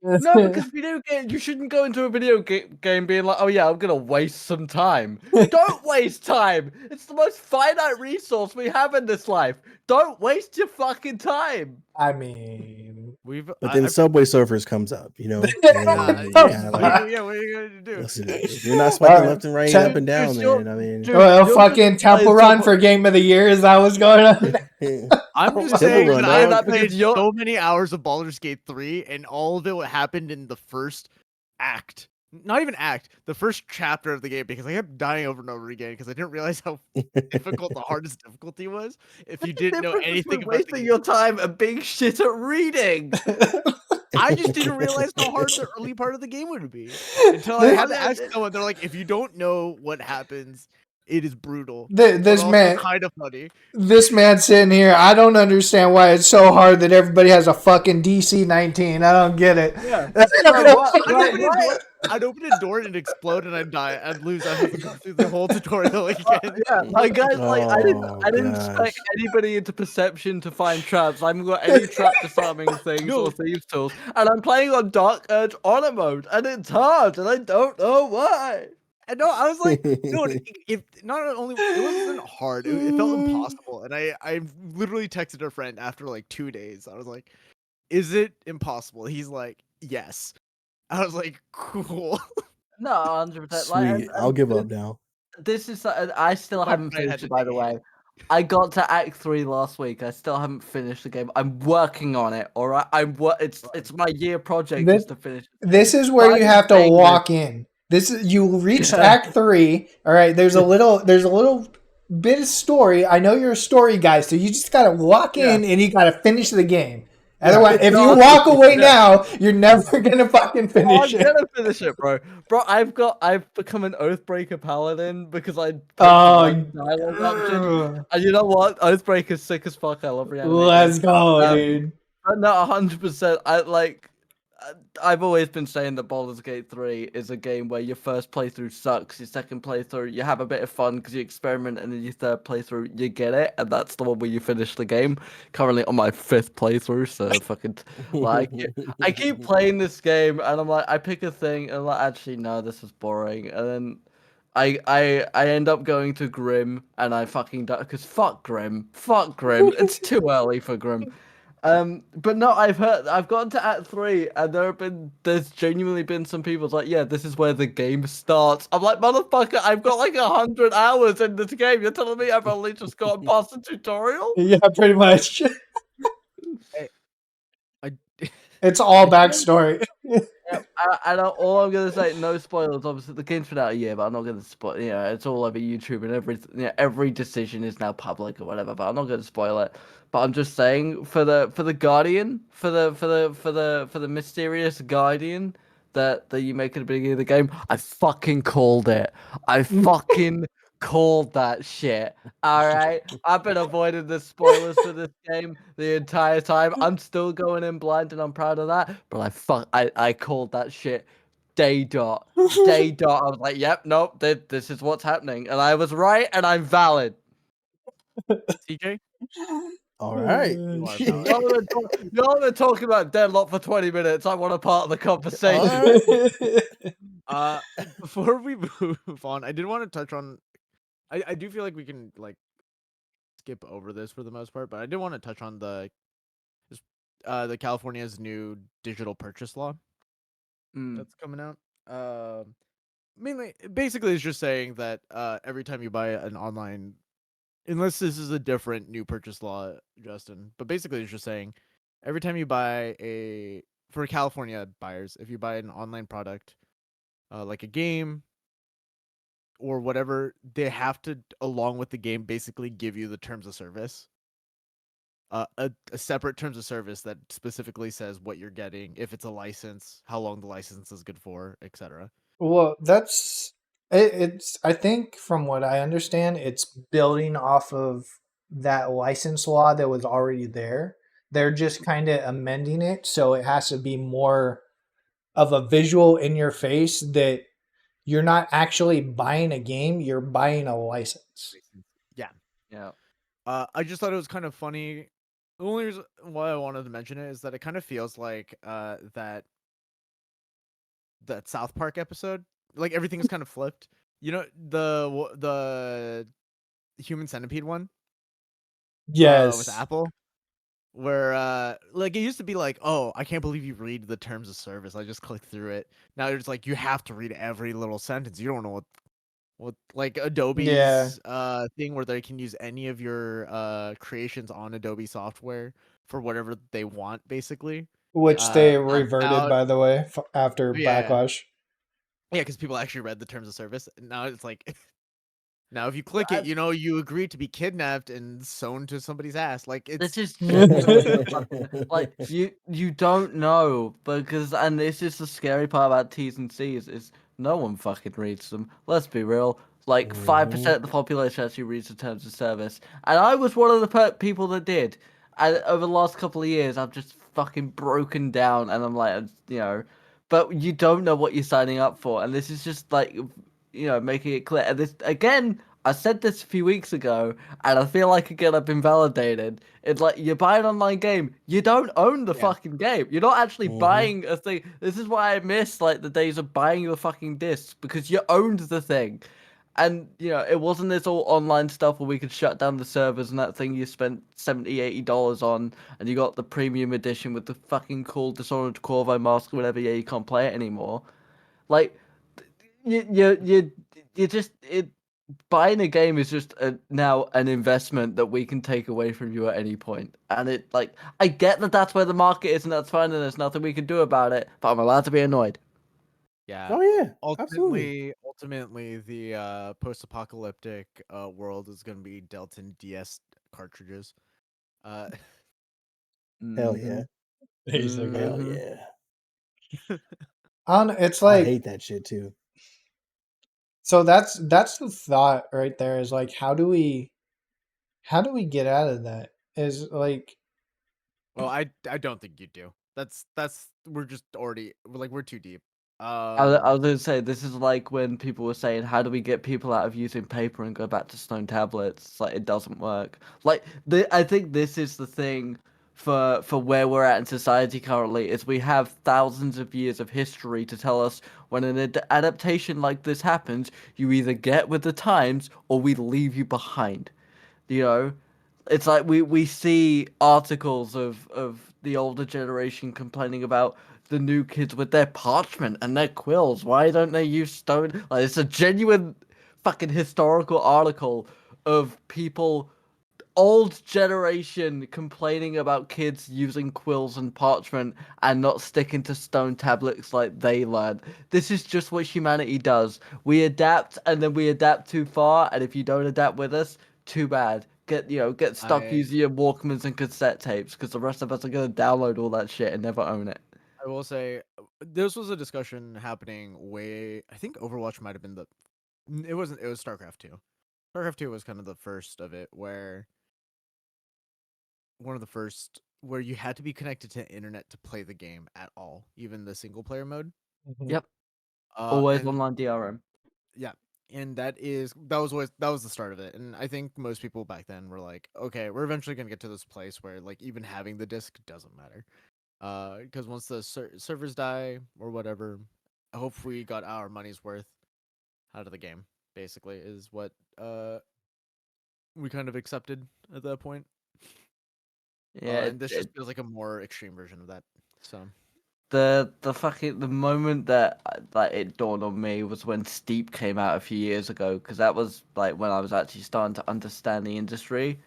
No, because video game, you shouldn't go into a video game being like, oh yeah, I'm gonna waste some time. Don't waste time. It's the most finite resource we have in this life. Don't waste your fucking time. I mean, But then Subway Surfers comes up, you know. Yeah, And you yeah, kinda like, yeah, what are you gonna do? listen, if you're not swiping Alright. left and right, Dude, up and down, you're- man. I mean, dude, well, you're fucking just playing Temple Run Subway- for Game of the Year. Is that what's going on? I'm Oh just my saying God. that Run, I dog. have played Because you're- so many hours of Baldur's Gate 3, and all of it what happened in the first act. Not even act, the first chapter of the game, because I kept dying over and over again because I didn't realize how difficult the hardest difficulty was. If you didn't know difference anything between about the wasting game. your time and being shit at reading. I just didn't realize how hard the early part of the game would be until I had to ask someone. They're like, if you don't know what happens, it is brutal. This but also man, kind of funny. this man sitting here. I don't understand why it's so hard that everybody has a fucking DC 19. I don't get it. Yeah. I'd open a door and it'd explode and I'd die. I'd lose. I'd have to go through the whole tutorial again. Yeah, like guys, like I didn't gosh. spec anybody into perception to find traps. I haven't got any trap disarming things No. or thieves tools, and I'm playing on Dark Urge Honor mode, and it's hard, and I don't know why. And no, I was like, no, if not only it wasn't hard, it felt impossible. And I literally texted a friend after like 2 days. I was like, "Is it impossible?" He's like, "Yes." I was like, "Cool." No, 100%. Sweet. Like, I'll give up now. This is I still My haven't friend had finished it, to by the take way. I got to Act 3 last week. I still haven't finished the game. I'm working on it. All right, it's my year project is to finish. This is where Why you are have you to saying walk in. This is you reached Yeah. Act 3. All right. There's a little bit of story. I know you're a story guy, so you just gotta walk in and you gotta finish the game. Otherwise, if you walk away now, you're never gonna fucking I'm finish it. gonna finish it, bro. Bro, I've become an Oathbreaker paladin because I put the Oh, right dialogue option. And you know what? Oathbreaker's sick as fuck. I love reanimate. let's go, Um, dude. But no, 100%. I've always been saying that Baldur's Gate 3 is a game where your first playthrough sucks, your second playthrough you have a bit of fun because you experiment, and then your third playthrough you get it, and that's the one where you finish the game. Currently on my 5th playthrough, so fucking like I keep playing this game, and I'm like, I pick a thing, and I'm like, actually no, this is boring, and then I end up going to Grim, and I fucking die because fuck Grim, it's too early for Grim. But no, I've gotten to Act 3, and there's genuinely been some people's like, yeah, this is where the game starts. I'm like, motherfucker, I've got like 100 hours in this game. You're telling me I've only just gotten past the tutorial? Yeah, pretty much. I It's all I don't- backstory. Yeah, all I'm gonna say, no spoilers. Obviously, the game's been out a year, but I'm not gonna spoil. You know, it's all over YouTube, and every decision is now public or whatever. But I'm not gonna spoil it. But I'm just saying, for the Guardian, for the mysterious Guardian that you make at the beginning of the game, I fucking called it. I fucking called that shit. All right, I've been avoiding the spoilers for this game the entire time. I'm still going in blind, and I'm proud of that. But I called that shit. Day dot. I was like, yep, nope, this is what's happening, and I was right, and I'm valid. TJ, All right. you are Shit. valid. Y'all been talking about Deadlock for 20 minutes. I want a part of the conversation. Uh, before we move on, I did want to touch on. I do feel like we can like skip over this for the most part, but I did want to touch on the California's new digital purchase law that's coming out. Mainly, basically, it's just saying that every time you buy an online, unless this is a different new purchase law, Justin, but basically, it's just saying every time you buy for California buyers, if you buy an online product, like a game or whatever, they have to, along with the game, basically give you the terms of service. A separate terms of service that specifically says what you're getting, if it's a license, how long the license is good for, etc. Well, it's. I think from what I understand, it's building off of that license law that was already there. They're just kind of amending it so it has to be more of a visual in your face that you're not actually buying a game, you're buying a license. Yeah. Yeah. I just thought it was kind of funny. The only reason why I wanted to mention it is that it kind of feels like that South Park episode, like everything is kind of flipped. You know, the Human Centipede one with Yes. Apple, where like it used to be like, oh, I can't believe you read the terms of service. I just clicked through it. Now it's like you have to read every little sentence. You don't know what like Yeah. Adobe's thing where they can use any of your creations on Adobe software for whatever they want, basically. Which they Now, reverted, by the way, after yeah, Backlash. because people actually read the terms of service. Now it's like, now if you click I- it, you agree to be kidnapped and sewn to somebody's ass. Like This it's is genuinely like you don't know because and this is the scary part about T's and C's is no one fucking reads them. Let's be real. Like 5% of the population actually reads the terms of service, and I was one of the people that did. And over the last couple of years, I've just fucking broken down, and I'm like, but you don't know what you're signing up for, and this is just like, making it clear. And this again, I said this a few weeks ago, and I feel like again I've been validated. It's like you buy an online game, you don't own the Yeah. fucking game. You're not actually buying a thing. This is why I miss like the days of buying your fucking discs because you owned the thing. And it wasn't this all online stuff where we could shut down the servers and that thing you spent $70-$80 on, and you got the premium edition with the fucking cool Dishonored Corvo mask or whatever. Yeah, you can't play it anymore. Like, you just buying a game is just now an investment that we can take away from you at any point. And it like I get that that's where the market is and that's fine and there's nothing we can do about it, but I'm allowed to be annoyed. yeah. Oh yeah, absolutely. Ultimately, the post-apocalyptic world is going to be dealt in DS cartridges. Uh, Hell yeah. Basically. Hell Mhm. yeah. I don't know, it's I like hate that shit too. so that's the thought right there is like how do we get out of that? Is like well, I don't think you do. That's we're just already we're too deep. I was gonna say this is like when people were saying, "How do we get people out of using paper and go back to stone tablets?" It's like it doesn't work. Like I think this is the thing for where we're at in society currently is we have thousands of years of history to tell us when an adaptation like this happens, you either get with the times or we leave you behind. You know, It's like we see articles of the older generation complaining about the new kids with their parchment and their quills. Why don't they use stone? Like, it's a genuine fucking historical article of people, old generation, complaining about kids using quills and parchment and not sticking to stone tablets like they learned. This is just what humanity does. We adapt, and then we adapt too far, and if you don't adapt with us, too bad. Get stuck I using your Walkmans and cassette tapes, because the rest of us are gonna download all that shit and never own it. I will say this was a discussion happening way. I think Overwatch might have been the. It wasn't. It was StarCraft 2. StarCraft 2 was kind of the first of it, where one of the first where you had to be connected to internet to play the game at all, even the single player mode. Mhm. Yep, always And online DRM. yeah, and that was the start of it. And I think most people back then were like, okay, we're eventually gonna get to this place where like even having the disc doesn't matter. Because once the servers die or whatever, I hope we got our money's worth out of the game. Basically, is what we kind of accepted at that point. Yeah, And this just feels like a more extreme version of that. So the moment that like it dawned on me was when Steep came out a few years ago, because that was like when I was actually starting to understand the industry.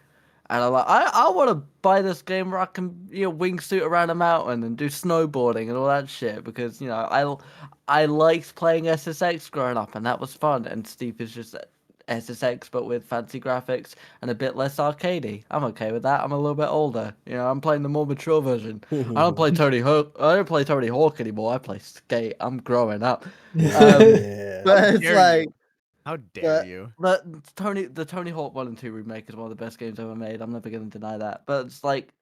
And I'm like, I want to buy this game where I can, wingsuit around a mountain and do snowboarding and all that shit, because I liked playing SSX growing up, and that was fun. And Steep is just SSX but with fancy graphics and a bit less arcadey. I'm okay with that. I'm a little bit older. I'm playing the more mature version. I don't play Tony Hawk. I don't play Tony Hawk anymore. I play Skate. I'm growing up. Yeah. how But it's dare like you? How dare the you? the Tony Hawk 1 and 2 remake is one of the best games ever made. I'm never gonna deny that. But it's like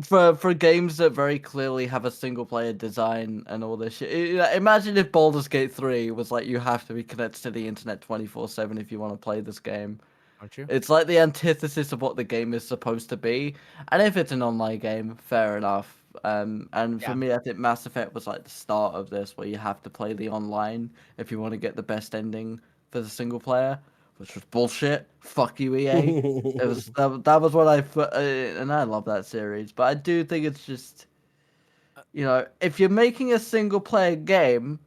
for games that very clearly have a single player design and all this shit. Imagine if Baldur's Gate 3 was like you have to be connected to the internet 24/7 if you want to play this game. Aren't you? It's like the antithesis of what the game is supposed to be. And if it's an online game, fair enough. And for Yeah. me, I think Mass Effect was like the start of this, where you have to play the online if you want to get the best ending for the single player, which was bullshit. Fuck you, EA. It was that was what and I love that series, but I do think it's just, if you're making a single player game,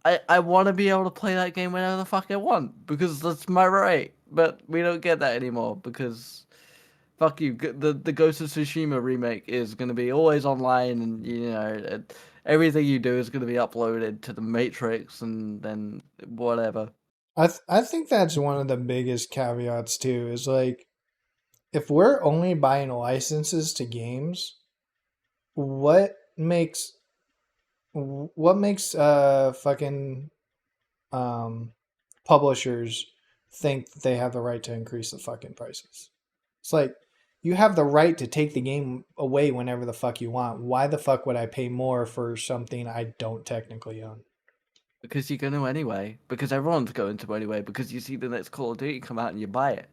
I want to be able to play that game whenever the fuck I want, because that's my right. But we don't get that anymore, because fuck you. The Ghost of Tsushima remake is going to be always online, and everything you do is going to be uploaded to the Matrix, and then whatever. I think that's one of the biggest caveats too. Is like if we're only buying licenses to games, what makes fucking um publishers think that they have the right to increase the fucking prices? It's like you have the right to take the game away whenever the fuck you want. Why the fuck would I pay more for something I don't technically own? Because you're going to anyway. Because everyone's going to anyway. Because you see the next Call of Duty come out and you buy it.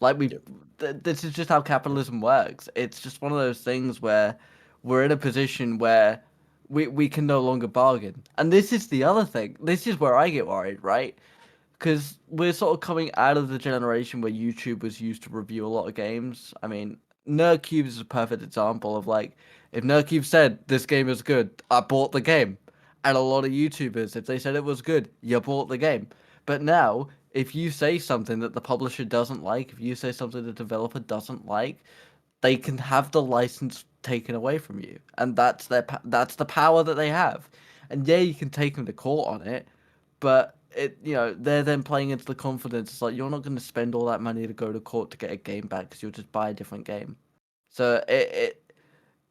Like Yep. this is just how capitalism works. It's just one of those things where we're in a position where we can no longer bargain. And this is the other thing. This is where I get worried, right? Because we're sort of coming out of the generation where YouTube was used to review a lot of games. I mean, Nerdcube is a perfect example of like, if Nerdcube said this game is good, I bought the game. And a lot of YouTubers, if they said it was good, you bought the game. But now, if you say something that the publisher doesn't like, if you say something the developer doesn't like, they can have the license taken away from you, and that's the power that they have. And yeah, you can take them to court on it, but they're then playing into the confidence. It's like you're not going to spend all that money to go to court to get a game back, because you'll just buy a different game. So it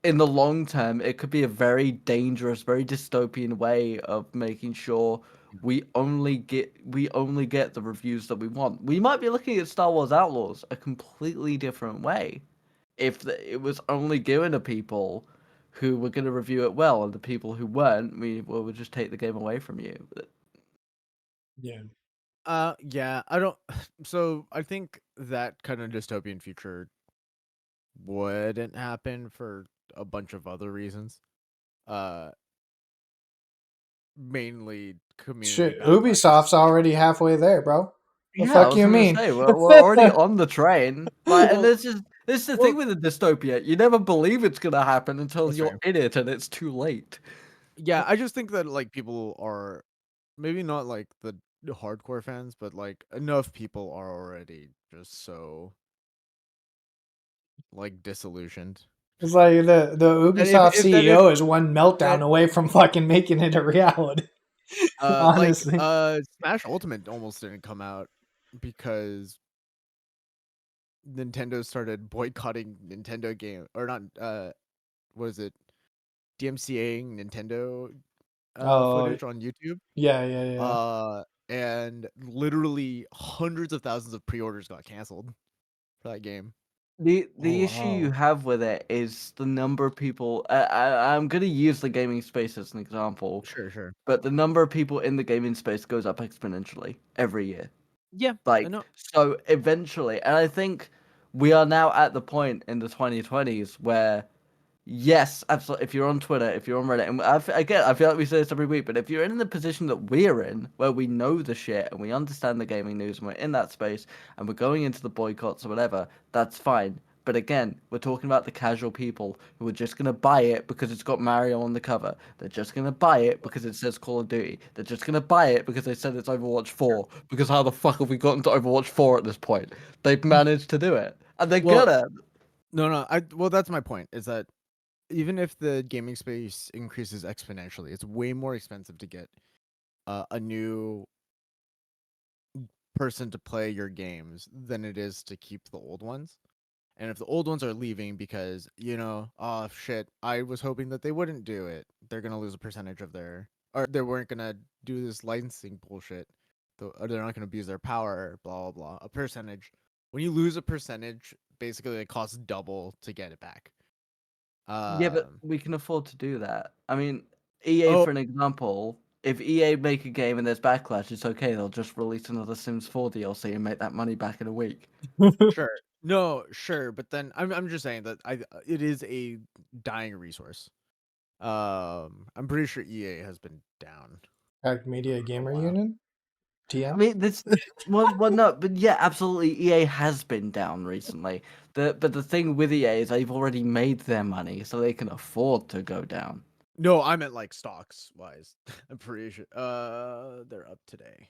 in the long term, it could be a very dangerous, very dystopian way of making sure we only get the reviews that we want. We might be looking at Star Wars Outlaws a completely different way if it was only given to people who were going to review it well, and the people who weren't, we would just take the game away from you. Yeah. Yeah, I don't. So I think that kind of dystopian future wouldn't happen for a bunch of other reasons. Uh, Mainly community Shit, backlash. Ubisoft's already halfway there, bro. The Yeah, I fuck was you gonna mean? say we're already on the train. Like, and Well, this is the well, thing with a dystopia. You never believe it's gonna happen until that's you're fair. in it and it's too late. Yeah, I just think that like people are maybe not like the hardcore fans, but like enough people are already just so like disillusioned. It's like the And Ubisoft if that if CEO is one meltdown that away from fucking making it a reality. like Honestly. Smash Ultimate almost didn't come out because Nintendo started boycotting Nintendo game or not what is it? DMCAing Nintendo Oh footage on YouTube. yeah. And literally hundreds of thousands of pre-orders got canceled for that game. Oh The issue you wow. have with it is the number of people. I'm gonna use the gaming space as an example, Sure. but the number of people in the gaming space goes up exponentially every year. Yeah, I Like, know. so eventually, and I think we are now at the point in the 2020s where, yes, absolutely. If you're on Twitter, if you're on Reddit, and again, I feel like we say this every week, but if you're in the position that we're in, where we know the shit and we understand the gaming news and we're in that space and we're going into the boycotts or whatever, that's fine. But again, we're talking about the casual people who are just going to buy it because it's got Mario on the cover. They're just going to buy it because it says Call of Duty. They're just going to buy it because they said it's Overwatch 4. Because how the fuck have we gotten to Overwatch 4 at this point? They've managed to do it. And they're Well, gonna. no. Well, that's my point. Is that even if the gaming space increases exponentially, it's way more expensive to get a new person to play your games than it is to keep the old ones. And if the old ones are leaving because, oh shit, I was hoping that they wouldn't do it, they're going to lose a percentage of or they weren't going to do this licensing bullshit. Or they're not going to abuse their power, blah, blah, blah. A percentage. When you lose a percentage, basically it costs double to get it back. Yeah, but Um, we can afford to do that. I mean, EA, oh, for an example, if EA make a game and there's backlash, it's okay. They'll just release another Sims 4 DLC and make that money back in a week. sure. No, sure, but then I'm just saying that it is a dying resource. I'm pretty sure EA has been down Pack Media for a Gamer while. Union? I TM? mean, no, but yeah, absolutely. EA has been down recently. But the thing with EA is they've already made their money, so they can afford to go down. No, I meant like stocks wise. I'm pretty sure. They're up today,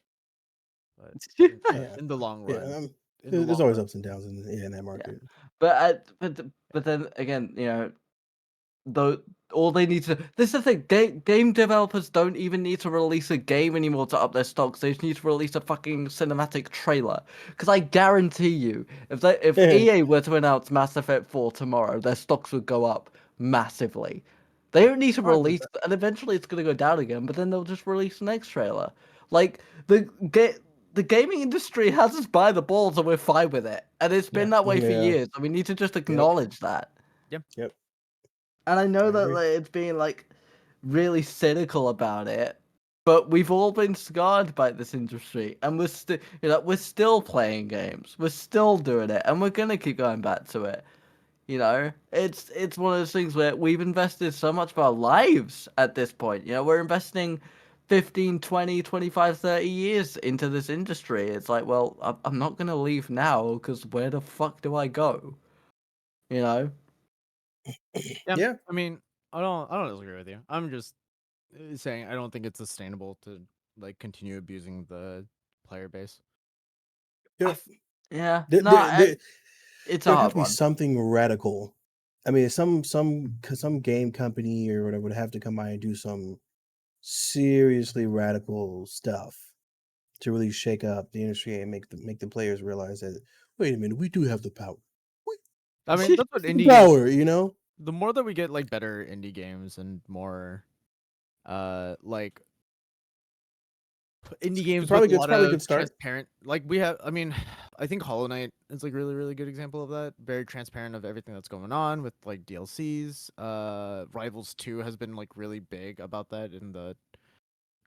but Yeah. in the long Yeah. run, There's always ups and downs in that Yeah, market. but then again, though all they need to this is the thing, game developers don't even need to release a game anymore to up their stocks. They just need to release a fucking cinematic trailer, because I guarantee you, if EA were to announce Mass Effect 4 tomorrow, their stocks would go up massively. They don't need to release, 100%. and eventually it's going to go down again, but then they'll just release the next trailer. Like, the gaming industry has us by the balls and we're fine with it, and it's been Yeah. that way for Yeah. years, and we need to just Yep. acknowledge that. Yep. And I know I that agree. it's being like really cynical about it, but we've all been scarred by this industry, and we're still, we're still playing games, we're still doing it, and we're gonna keep going back to it. It's one of those things where we've invested so much of our lives at this point. We're investing 15, 20, 25, 30 years into this industry. It's like, well, I'm not gonna leave now, because where the fuck do I go? You know? Yeah, Yeah. I mean, I don't disagree with you. I'm just saying I don't think it's sustainable to like continue abusing the player base. I Yep. f- yeah, There, no, there, there, it's a there'd have hard to be one. something radical. I mean, some game company or whatever would have to come by and do some seriously radical stuff to really shake up the industry and make the players realize that, wait a minute, we do have the power. We I mean, that's what have the indie games. power, you know? The more that we get like better indie games and more, like indie games with a It's lot probably a of good start. transparent, like we have. I mean, I think Hollow Knight is like really really good example of that. Very transparent of everything that's going on with like DLCs. Rivals 2 has been like really big about that in the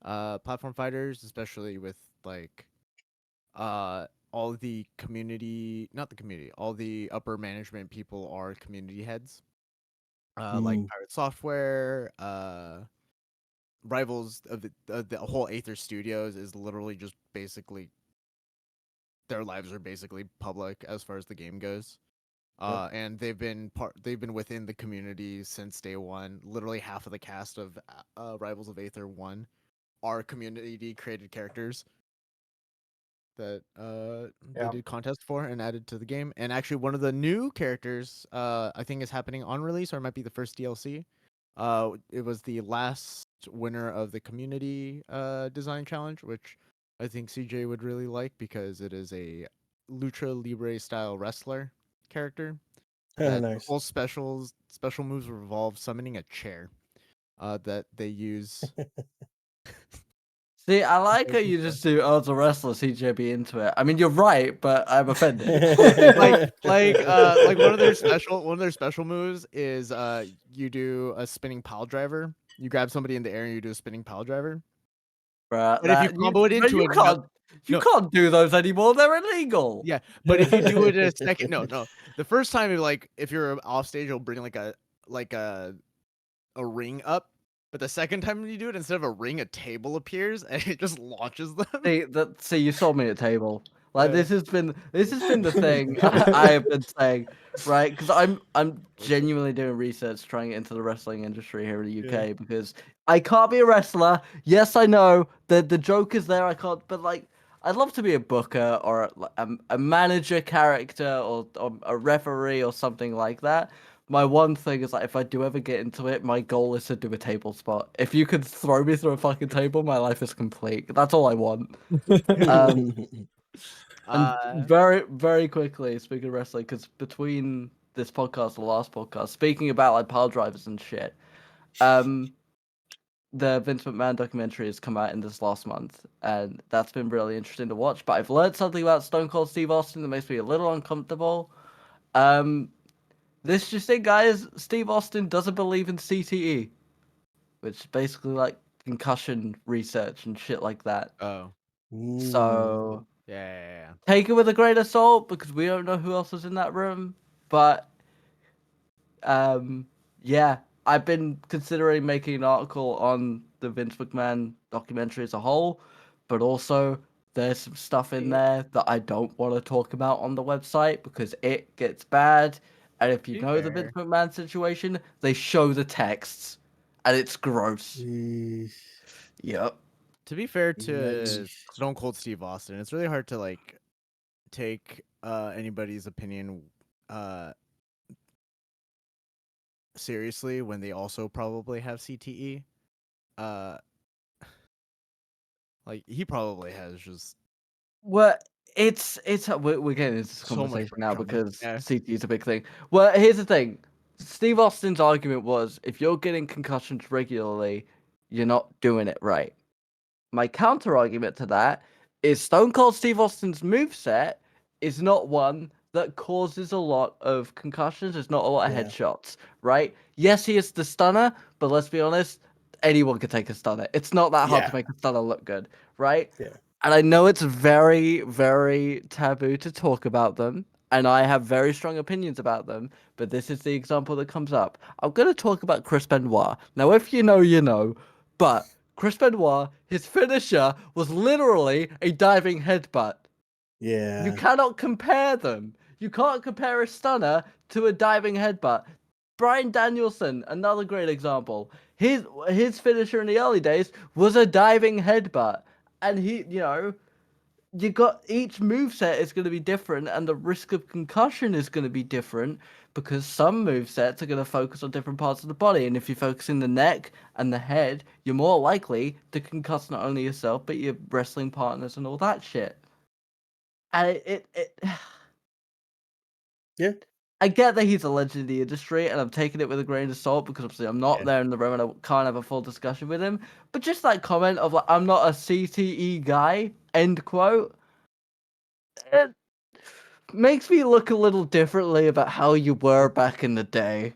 platform fighters, especially with like all the community, not the community, all the upper management people are community heads. Like Mm. Pirate Software, Rivals of the whole Aether Studios is literally just basically their lives are basically public as far as the game goes. Yep. And they've been within the community since day one. Literally half of the cast of Rivals of Aether 1 are community created characters that they Yeah. did contest for and added to the game. And actually, one of the new characters I think is happening on release, or it might be the first DLC. It was the last winner of the community design challenge, which I think CJ would really like because it is a lucha libre style wrestler character that Nice. whole special moves revolve summoning a chair that they use. See, I like how Okay, you just do, oh, it's a wrestler, CJ be into it. I mean, you're right, but I'm offended. like one of their special moves is you do a spinning pile driver. You grab somebody in the air and you do a spinning pile driver. Bruh, But if you combo it into another, you can't do those anymore. They're illegal. yeah. But if you do it in a second, no. The first time, like if you're off stage, you'll bring like a ring up. But the second time you do it, instead of a ring, a table appears and it just launches them. See, you sold me a table. Like Yeah. this has been the thing I have been saying, right? Because I'm genuinely doing research trying to get into the wrestling industry here in the UK because I can't be a wrestler. Yes, I know the joke is there. I can't, but like I'd love to be a booker or a manager character or a referee or something like that. My one thing is like if I do ever get into it, my goal is to do a table spot. If you could throw me through a fucking table, my life is complete. That's all I want. And very, very quickly, speaking of wrestling, because between this podcast and the last podcast, speaking about like pile drivers and shit, the Vince McMahon documentary has come out in this last month, and that's been really interesting to watch. But I've learned something about Stone Cold Steve Austin that makes me a little uncomfortable. This just it, guys. Steve Austin doesn't believe in CTE, which is basically like concussion research and shit like that. Oh. So Yeah. take it with a grain of salt because we don't know who else was in that room. But yeah, I've been considering making an article on the Vince McMahon documentary as a whole, but also there's some stuff in there that I don't want to talk about on the website because it gets bad. And if you Be know the Vince McMahon situation, they show the texts, and it's gross. Yep. To be fair to Yikes. Stone Cold Steve Austin, it's really hard to like take anybody's opinion seriously when they also probably have CTE. Like he probably has just Well, it's we're getting into this so much conversation brain now trauma. because Yeah. CT is a big thing. Well, here's the thing. Steve Austin's argument was if you're getting concussions regularly, you're not doing it right. My counter argument to that is Stone Cold Steve Austin's moveset is not one that causes a lot of concussions. There's not a lot of Yeah. headshots, right? Yes, he is the stunner, but let's be honest, anyone can take a stunner. It's not that hard to make a stunner look good, right? Yeah. And I know it's very, very taboo to talk about them, and I have very strong opinions about them, but this is the example that comes up. I'm going to talk about Chris Benoit. Now, if you know, you know, but Chris Benoit, his finisher was literally a diving headbutt. Yeah. You cannot compare them. You can't compare a stunner to a diving headbutt. Bryan Danielson, another great example. His finisher in the early days was a diving headbutt. And you got each moveset is going to be different, and the risk of concussion is going to be different because some movesets are going to focus on different parts of the body. And if you focus in the neck and the head, you're more likely to concuss not only yourself, but your wrestling partners and all that shit. And Yeah. I get that he's a legend in the industry, and I'm taking it with a grain of salt because obviously I'm not there in the room and I can't have a full discussion with him. But just that comment of like, I'm not a CTE guy, end quote, it makes me look a little differently about how you were back in the day.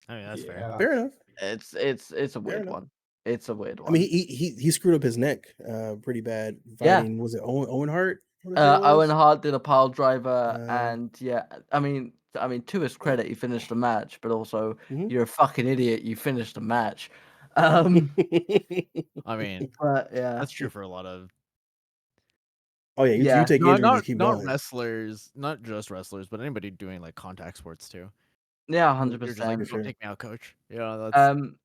I mean that's fair. Fair enough. It's a weird enough. one. It's a weird one. I mean, he screwed up his neck pretty bad fighting. Was it Owen Hart? Owen Hart did a pile driver, Uh, and yeah, I mean, to his credit, he finished the match, but also Mhm. you're a fucking idiot. You finished the match. I mean, But yeah, that's true for a lot of Oh yeah, you take not injuries, not you keep not going. wrestlers, not just wrestlers, but anybody doing like contact sports too. Yeah, You're just like, 100%. don't take me out, coach. That's Um,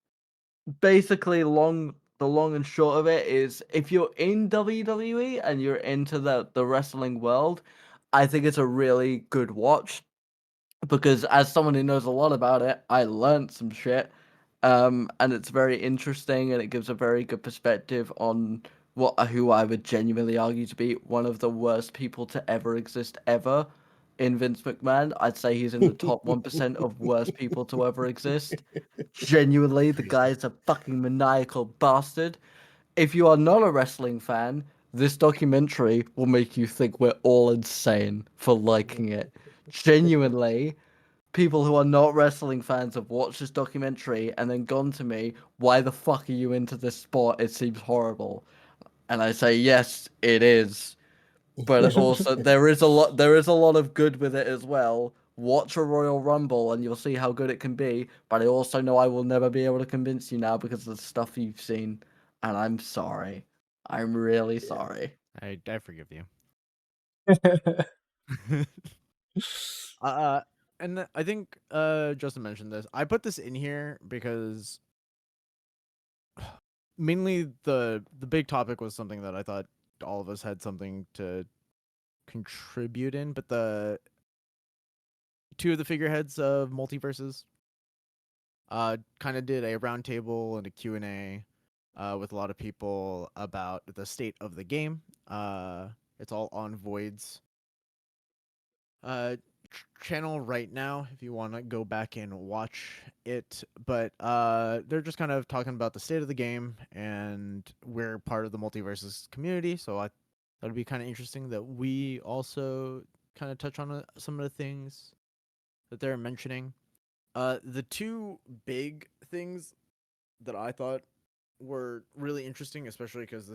basically, the long and short of it is, if you're in WWE and you're into the wrestling world, I think it's a really good watch, because as someone who knows a lot about it, I learned some shit. And it's very interesting, and it gives a very good perspective on who I would genuinely argue to be one of the worst people to ever exist ever in Vince McMahon. I'd say he's in the top 1% of worst people to ever exist. Genuinely, the guy's a fucking maniacal bastard. If you are not a wrestling fan, this documentary will make you think we're all insane for liking it. Genuinely, people who are not wrestling fans have watched this documentary and then gone to me, why the fuck are you into this sport? It seems horrible. And I say, yes, it is. But also there is a lot of good with it as well. Watch a Royal Rumble and you'll see how good it can be. But I also know I will never be able to convince you now because of the stuff you've seen. And I'm sorry. I'm really Yeah. sorry. I forgive you. And I think Justin mentioned this. I put this in here because mainly the big topic was something that I thought all of us had something to contribute in, but the two of the figureheads of MultiVersus kind of did a roundtable and a Q&A with a lot of people about the state of the game. It's all on Void's channel right now if you want to go back and watch it, but they're just kind of talking about the state of the game, and we're part of the MultiVersus community, so I thought it'd be kind of interesting that we also kind of touch on some of the things that they're mentioning. The two big things that I thought were really interesting, especially because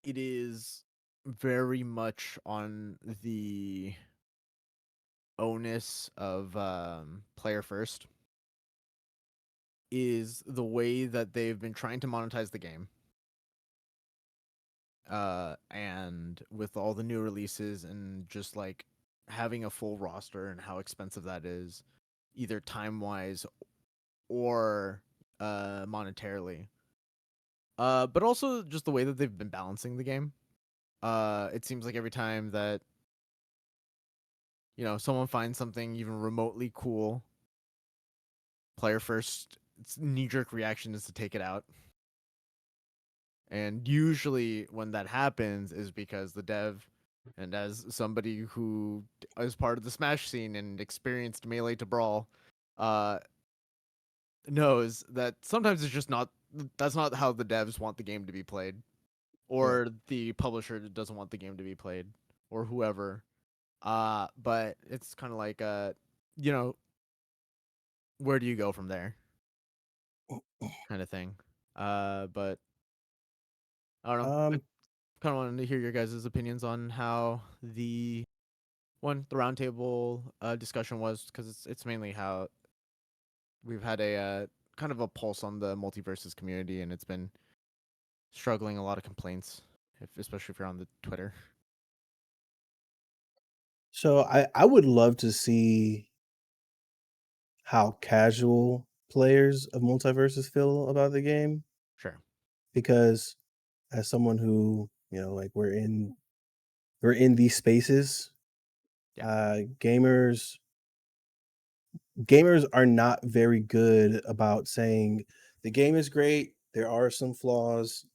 it is very much on the onus of player first, is the way that they've been trying to monetize the game. And with all the new releases and just like having a full roster and how expensive that is, either time wise or monetarily. But also just the way that they've been balancing the game. It seems like every time that someone finds something even remotely cool, player first, its knee-jerk reaction is to take it out. And usually when that happens is because the dev, and as somebody who is part of the Smash scene and experienced Melee to Brawl, knows that sometimes it's just that's not how the devs want the game to be played, or the publisher doesn't want the game to be played, or whoever. But it's kind of like where do you go from there, kind of thing. But I don't know. I kind of wanted to hear your guys' opinions on how the roundtable discussion was, because it's mainly how we've had a kind of a pulse on the MultiVersus community, and it's been struggling a lot of complaints, especially if you're on the Twitter. So I would love to see how casual players of MultiVersus feel about the game, Sure. because as someone who, like we're in these spaces, gamers are not very good about saying the game is great, there are some flaws,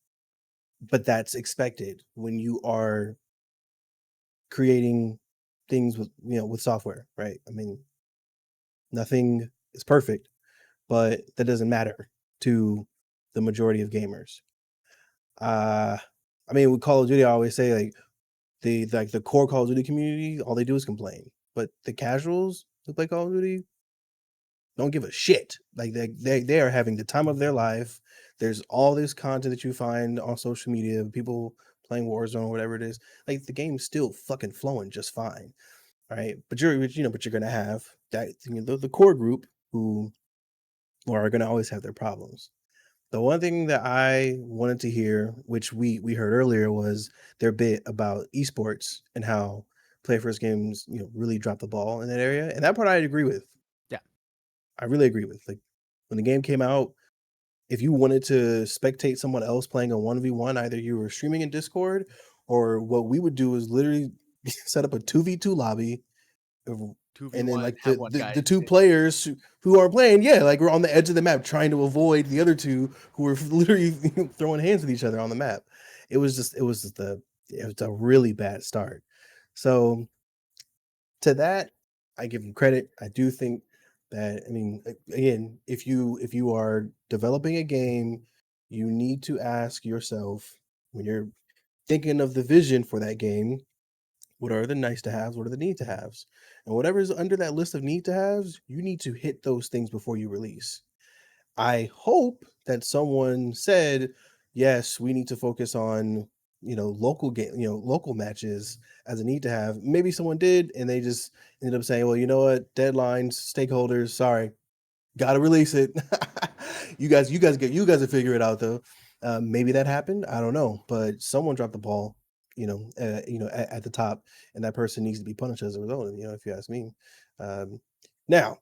but that's expected when you are creating things with software, right? I mean, nothing is perfect, but that doesn't matter to the majority of gamers. I mean, with Call of Duty, I always say like the core Call of Duty community, all they do is complain, but the casuals who play Call of Duty don't give a shit. Like they are having the time of their life. There's all this content that you find on social media, people playing Warzone or whatever it is. Like the game's still fucking flowing just fine, right? But you're gonna have that the core group who are gonna always have their problems. The one thing that I wanted to hear, which we heard earlier, was their bit about esports and how Play First Games, really dropped the ball in that area, and that part I agree with. Yeah. I really agree with. Like when the game came out, if you wanted to spectate someone else playing a 1v1, either you were streaming in Discord, or what we would do is literally set up a 2v2 lobby, and then 2v1, like have one guy. the two players who are playing, like we're on the edge of the map trying to avoid the other two who were literally throwing hands with each other on the map. It was a really bad start. So to that, I give them credit. I do think that, I mean, again, if you are developing a game, you need to ask yourself, when you're thinking of the vision for that game, what are the nice to haves? What are the need to haves? And whatever's under that list of need to haves, you need to hit those things before you release. I hope that someone said, yes, we need to focus on, local game, local matches as a need to have. Maybe someone did, and they just ended up saying, well, you know what, deadlines, stakeholders, sorry, gotta release it. You guys will figure it out though. Maybe that happened. I don't know, but someone dropped the ball. At the top, and that person needs to be punished as a result. If you ask me. Now,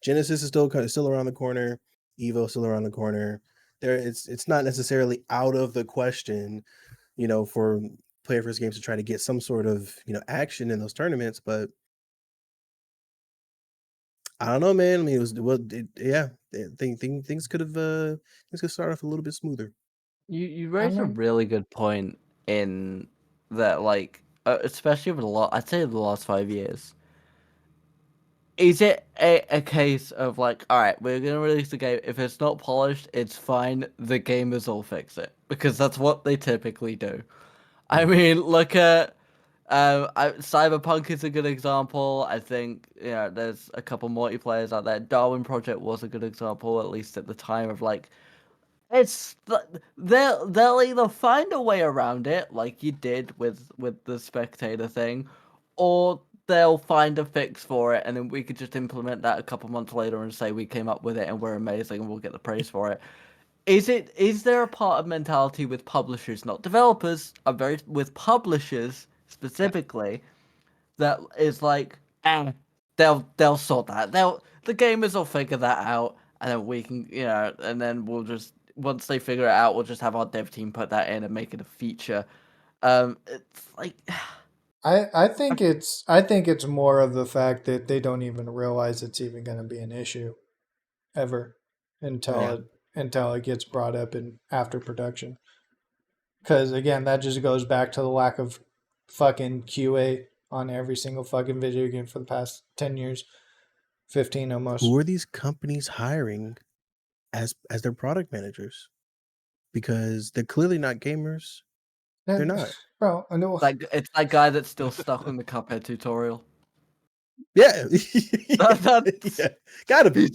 Genesis is still around the corner. Evo still around the corner. It's not necessarily out of the question, for Player First Games to try to get some sort of action in those tournaments, but I don't know, man. I mean, things could have started off a little bit smoother. You I raised a mean, really good point in that, like, especially over I'd say the last 5 years. Is it a case of like, all right, we're gonna release the game. If it's not polished, it's fine. The gamers will fix it because that's what they typically do. I mean, look at Cyberpunk is a good example. I think there's a couple multiplayers out there. Darwin Project was a good example, at least at the time of like they'll either find a way around it, like you did with the spectator thing, or they'll find a fix for it, and then we could just implement that a couple months later and say we came up with it and we're amazing and we'll get the praise for it. Is there a part of mentality with publishers, not developers, with publishers specifically, that is like, they'll sort that. The gamers will figure that out, and then we can, and then we'll just once they figure it out, we'll just have our dev team put that in and make it a feature. It's like, I think it's more of the fact that they don't even realize it's even going to be an issue ever until Right. it gets brought up in after production. Because again, that just goes back to the lack of fucking QA on every single fucking video game for the past 10 years, 15 almost. Who are these companies hiring as their product managers? Because they're clearly not gamers. They're not. Bro, I know. like it's that guy that's still stuck on the Cuphead tutorial. Yeah. That's, Yeah. Gotta be.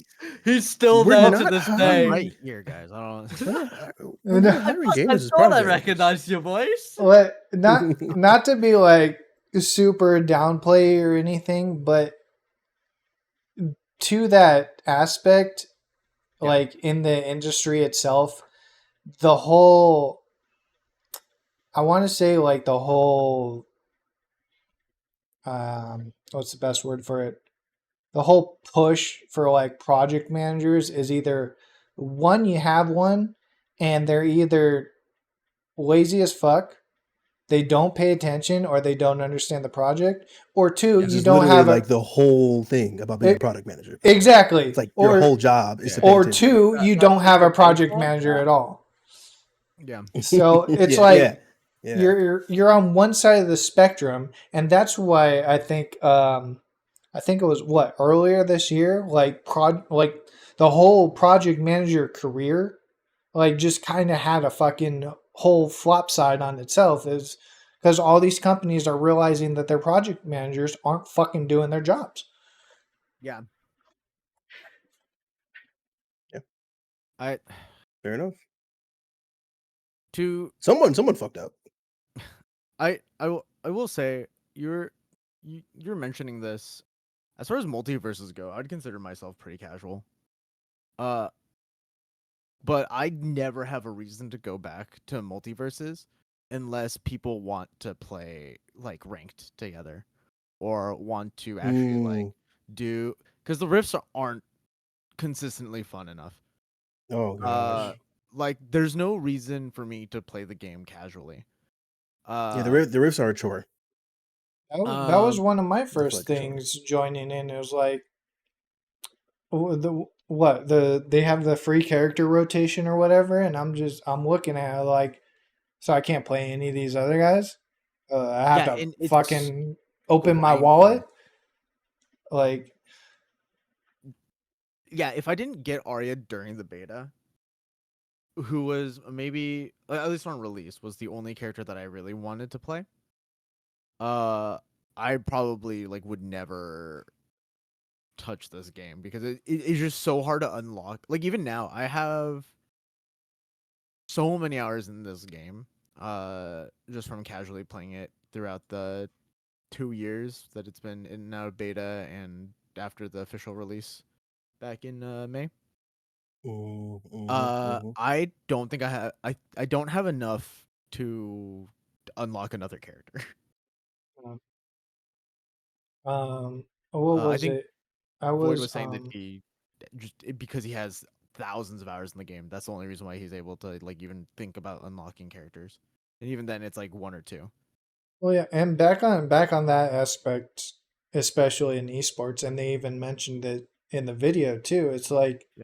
he's still We're there not to this hiring- day. I'm right here, guys. I don't. We're not hiring I gamers as thought product I managers. recognized your voice. Not to be like super downplay or anything, but to that aspect, like in the industry itself, the whole, I want to say like the whole, what's the best word for it? The whole push for like project managers is either one, you have one and they're either lazy as fuck, they don't pay attention, or they don't understand the project, or two, This you is don't literally have like the whole thing about being a product manager. exactly. It's like your whole job is to pay or attention. two, you That's don't what have you're a paid project for? manager at all. Yeah. So it's Yeah. you're on one side of the spectrum, and that's why I think it was what earlier this year, like the whole project manager career, like just kind of had a fucking whole flop side on itself, is because all these companies are realizing that their project managers aren't fucking doing their jobs. Yeah. Yeah. I Fair enough. to Someone fucked up. I will say you're mentioning this. As far as multiverses go, I'd consider myself pretty casual. Uh but I never have a reason to go back to MultiVersus unless people want to play like ranked together or want to actually like Mm. do because the rifts aren't consistently fun enough. Oh gosh. Like there's no reason for me to play the game casually. Yeah, Uh, the riffs are a chore. That was um, one of my Definitely first like a chore. things joining in. It was like, they have the free character rotation or whatever, and I'm looking at it like, so I can't play any of these other guys. I have yeah, to and it's fucking open my grindy. wallet. Like, Yeah, if I didn't get Arya during the beta, who was maybe at least on release was the only character that I really wanted to play. I probably like would never touch this game because it's just so hard to unlock. Like even now, I have so many hours in this game. Just from casually playing it throughout the 2 years that it's been in and out of beta and after the official release back in May. Mm-hmm. I don't think I have. I don't have enough to unlock another character. what I was think it? I Void was was saying that he just because he has thousands of hours in the game. That's the only reason why he's able to like even think about unlocking characters, and even then, it's like one or two. Well, yeah, and back on that aspect, especially in esports, and they even mentioned it in the video too. It's like, Yeah.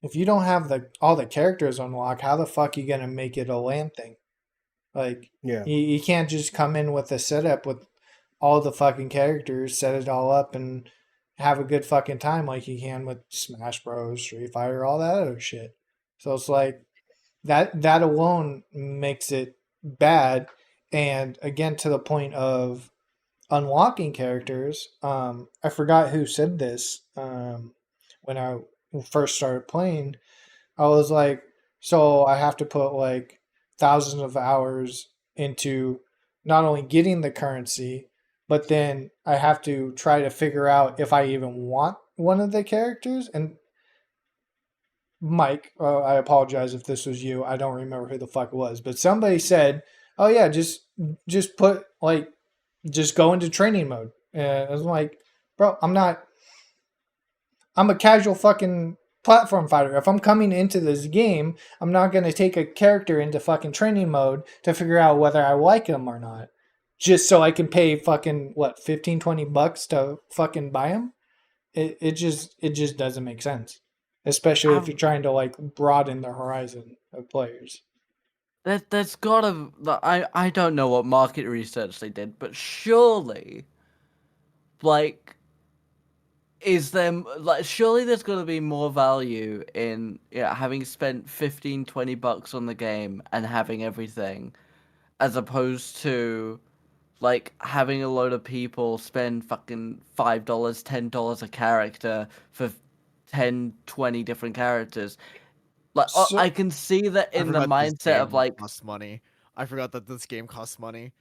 if you don't have all the characters unlocked, how the fuck you gonna make it a LAN thing? Like, Yeah. you can't just come in with a setup with all the fucking characters, set it all up, and have a good fucking time like you can with Smash Bros, Street Fighter, all that other shit. So it's like, that alone makes it bad. And again, to the point of unlocking characters, I forgot who said this, when I first started playing. I was like, so I have to put like thousands of hours into not only getting the currency, but then I have to try to figure out if I even want one of the characters. And Mike, I apologize if this was you. I don't remember who the fuck it was, but somebody said, "Oh yeah, just put like just go into training mode." And I was like, "Bro, I'm not. I'm a casual fucking platform fighter. If I'm coming into this game, I'm not gonna take a character into fucking training mode to figure out whether I like him or not, just so I can pay fucking what, 15, $20 to fucking buy him." It just doesn't make sense, especially if I've, you're trying to like broaden the horizon of players. there's gotta. I don't know what market research they did, but surely, like, is there like surely there's gonna be more value in having spent 15, $20 on the game and having everything, as opposed to like having a load of people spend fucking $5, $10 a character for 10, 20 different characters. Like, I So can see that I in the forgot this mindset of game like costs money. I forgot that this game costs money.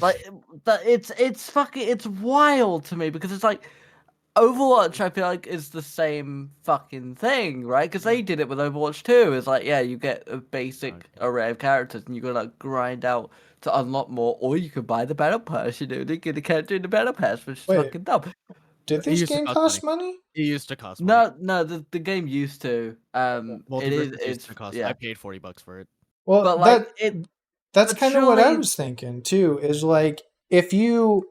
like that it's fucking it's wild to me because it's like Overwatch, I feel like, is the same fucking thing, right? Because they did it with Overwatch 2. It's like, yeah, you get a basic Okay. array of characters and you gotta like, grind out to unlock more, or you could buy the battle pass, they get a character in the battle pass, which is wait, fucking dumb. did It this used to game cost money. cost money? It used to cost money. No, the game used to. Multiverses used It's to cost. I yeah, paid $40 for it. Well, but like that's but kind of what I surely was thinking too. Is like, if you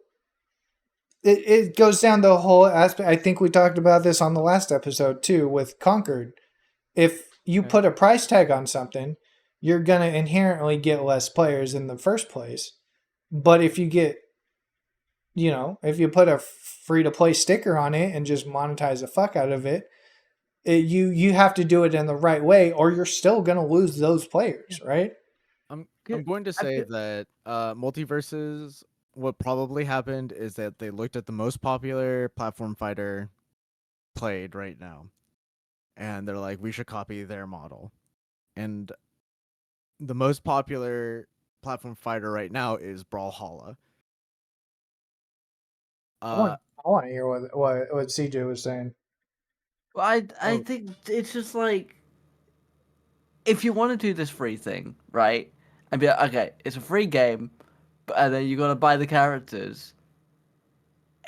it goes down the whole aspect. I think we talked about this on the last episode too with Conquered. If you Okay. put a price tag on something, you're gonna inherently get less players in the first place. But if you get, if you put a free to play sticker on it and just monetize the fuck out of it, you have to do it in the right way, or you're still gonna lose those players, right? I'm going to I say feel, that Multiverses, what probably happened is that they looked at the most popular platform fighter played right now, and they're like, we should copy their model. And the most popular platform fighter right now is Brawlhalla. I Uh want I want to hear what CJ was saying. I oh, think it's just like. if you want to do this free thing, right, and be like, okay, it's a free game, and then you got to buy the characters.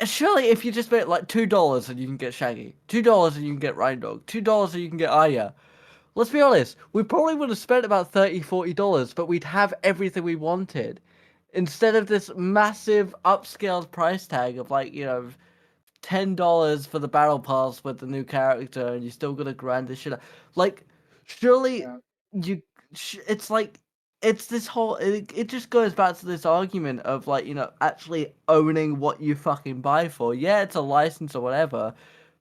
Surely, if you just spend like $2 and you can get Shaggy, $2 and you can get Rhine Dog, $2 and you can get Aya. Let's be honest, we probably would have spent about $30-40, but we'd have everything we wanted. Instead of this massive upscaled price tag of like, $10 for the battle pass with the new character, and you still gotta grind this shit out. Like, surely Yeah. it's like it's this whole. It just goes back to this argument of like actually owning what you fucking buy for. Yeah, it's a license or whatever,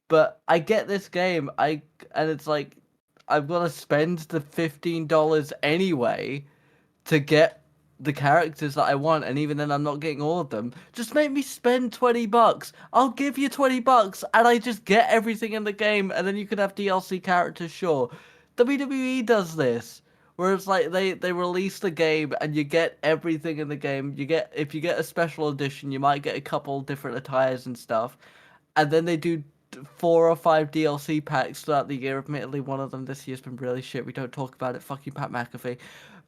but I get this game. And it's like I'm gonna spend the $15 anyway to get the characters that I want, and even then I'm not getting all of them. Just make me spend $20. I'll give you $20 and I just get everything in the game, and then you can have DLC characters, sure. WWE does this. Where it's like they release the game and you get everything in the game. If you get a special edition, you might get a couple different attires and stuff. And then they do 4 or 5 DLC packs throughout the year. Admittedly, one of them this year's been really shit. We don't talk about it. Fuck you, Pat McAfee.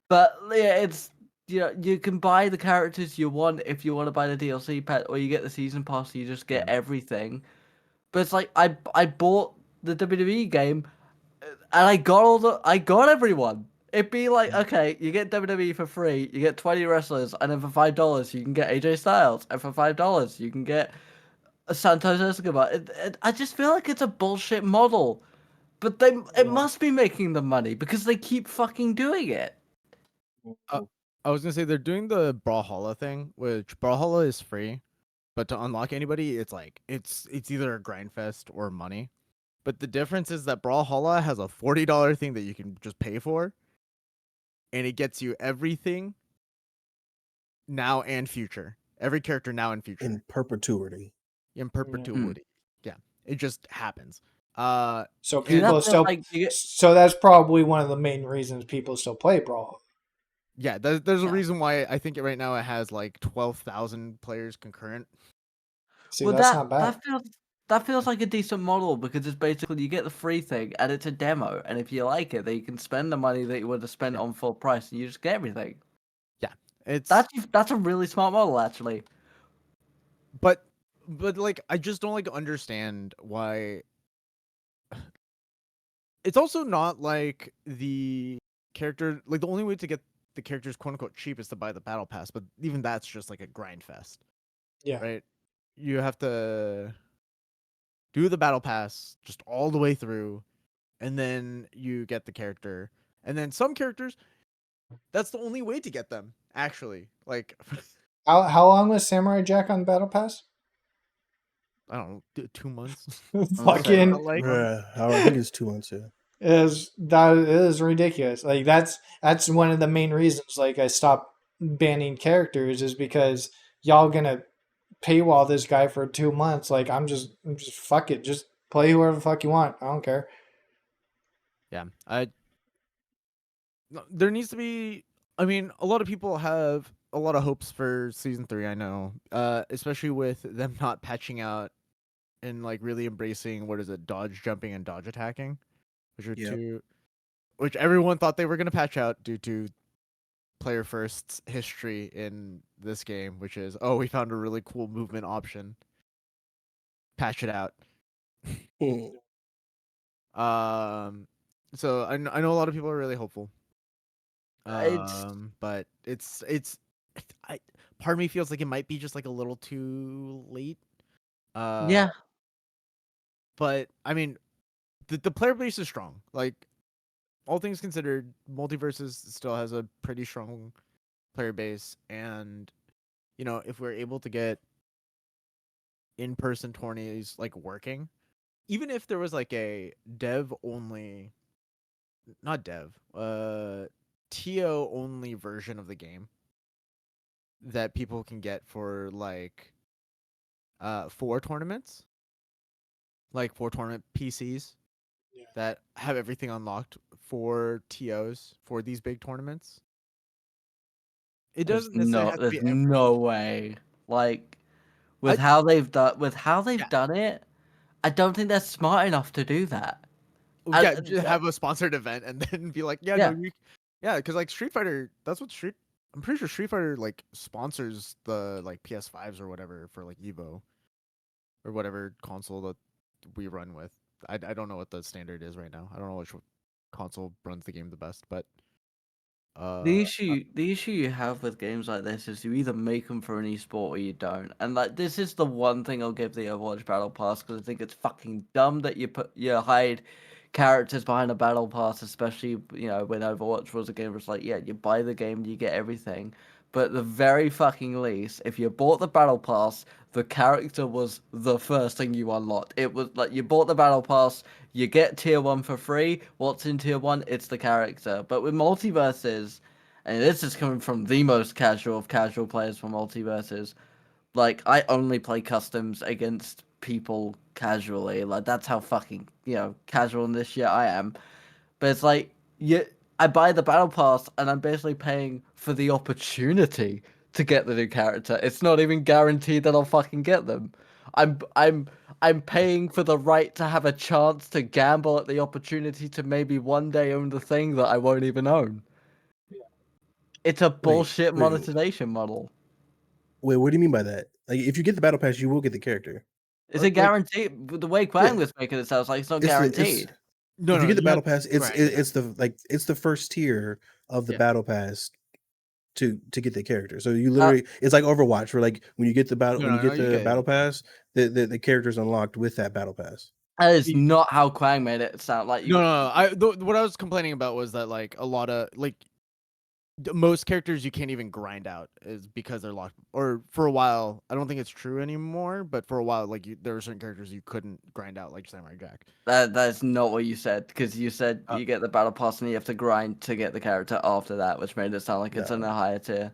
But yeah, it's you can buy the characters you want if you want to buy the DLC pack, or you get the season pass. So you just get everything. But it's like I bought the WWE game, and I got everyone. It'd be like, okay, you get WWE for free, you get 20 wrestlers, and then for $5 you can get AJ Styles, and for $5 you can get Santos Escobar. I just feel like it's a bullshit model, but it must be making the money because they keep fucking doing it. I was gonna say they're doing the Brawlhalla thing, which Brawlhalla is free, but to unlock anybody, it's like it's either a grind fest or money. But the difference is that Brawlhalla has a $40 thing that you can just pay for, and it gets you everything now and future. Every character now and future. In perpetuity. In perpetuity. Yeah. It just happens. So See, people that feels still. like So that's probably one of the main reasons people still play Brawl. Yeah, there's a Yeah. reason why I think right now it has like 12,000 players concurrent. See, well, that's not bad. that feels like a decent model because it's basically you get the free thing and it's a demo, and if you like it, then you can spend the money that you would have spent on full price, and you just get everything. Yeah. It's That's a really smart model, actually. but like I just don't like understand why. It's also not like the character, like the only way to get the characters quote unquote cheap is to buy the battle pass, but even that's just like a grind fest. Yeah. Right? You have to do the battle pass just all the way through, and then you get the character. And then some characters, that's the only way to get them, actually. Like How long was Samurai Jack on Battle Pass? I don't know, 2 months. Fucking like I think it's 2 months, yeah. It is ridiculous. Like that's one of the main reasons like I stopped banning characters is because y'all gonna paywall this guy for 2 months. Like I'm just fuck it, just play whoever the fuck you want. I don't care. Yeah, there needs to be. I mean, a lot of people have a lot of hopes for season 3. I know, especially with them not patching out and like really embracing what is it, dodge jumping and dodge attacking, which are two, which everyone thought they were going to patch out due to player first's history in this game, which is we found a really cool movement option. Patch it out. So I know a lot of people are really hopeful. But it's part of me feels like it might be just like a little too late. Yeah. But I mean, the player base is strong. Like all things considered, MultiVersus still has a pretty strong player base, and if we're able to get in-person tourneys like working, even if there was like a dev only, not dev, TO only version of the game that people can get for like 4 tournaments, like 4 tournament PCs that have everything unlocked for TOs for these big tournaments. It doesn't necessarily have to be There's no way. Like with how they've done it, I don't think they're smart enough to do that. just have a sponsored event and then be like, yeah, Yeah. no, because like Street Fighter, that's what I'm pretty sure Street Fighter like sponsors the like PS5s or whatever for like Evo or whatever console that we run with. I don't know what the standard is right now. I don't know which console runs the game the best, but The issue you have with games like this is you either make them for an esport or you don't. And like this is the one thing I'll give the Overwatch Battle Pass because I think it's fucking dumb that you hide characters behind a battle pass, especially when Overwatch was a game where it's like, yeah, you buy the game, you get everything. But at the very fucking least, if you bought the battle pass, the character was the first thing you unlocked. It was like you bought the battle pass, you get tier 1 for free. What's in tier 1? It's the character. But with MultiVersus, and this is coming from the most casual of casual players for MultiVersus, like I only play customs against people casually. Like that's how fucking casual in this shit I am. But it's like I buy the battle pass and I'm basically paying for the opportunity to get the new character. It's not even guaranteed that I'll fucking get them. I'm paying for the right to have a chance to gamble at the opportunity to maybe one day own the thing that I won't even own. It's a bullshit wait. monetization model. Wait, what do you mean by that? Like, if you get the battle pass, you will get the character. Is it guaranteed? The way Quang was making it sounds like it's not guaranteed. If you get the battle pass, it's it's the first tier of the battle pass to get the character. So you literally it's like Overwatch, where like when you get the battle pass, the character's unlocked with that battle pass. That is not how Quang made it sound like. What I was complaining about was that like a lot of like most characters you can't even grind out is because they're locked. Or for a while, I don't think it's true anymore. But for a while, like there were certain characters you couldn't grind out, like Samurai Jack. That's not what you said, because you said you get the battle pass and you have to grind to get the character after that, which made it sound like it's in a higher tier.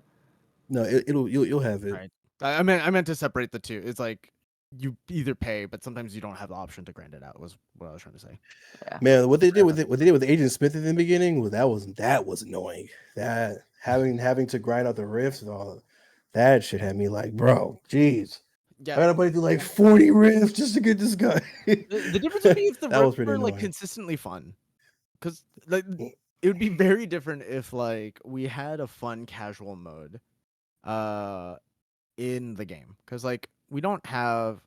No, you'll have it. Right. I meant to separate the two. It's like you either pay, but sometimes you don't have the option to grind it out. Was what I was trying to say. Yeah. Man, what they did with Agent Smith in the beginning, well, that was annoying. That having to grind out the rifts and all that shit had me like, bro, jeez. Yeah. I gotta play through like 40 rifts just to get this guy. The difference would be if the rifts were like consistently fun, because like it would be very different if like we had a fun casual mode, in the game, because like we don't have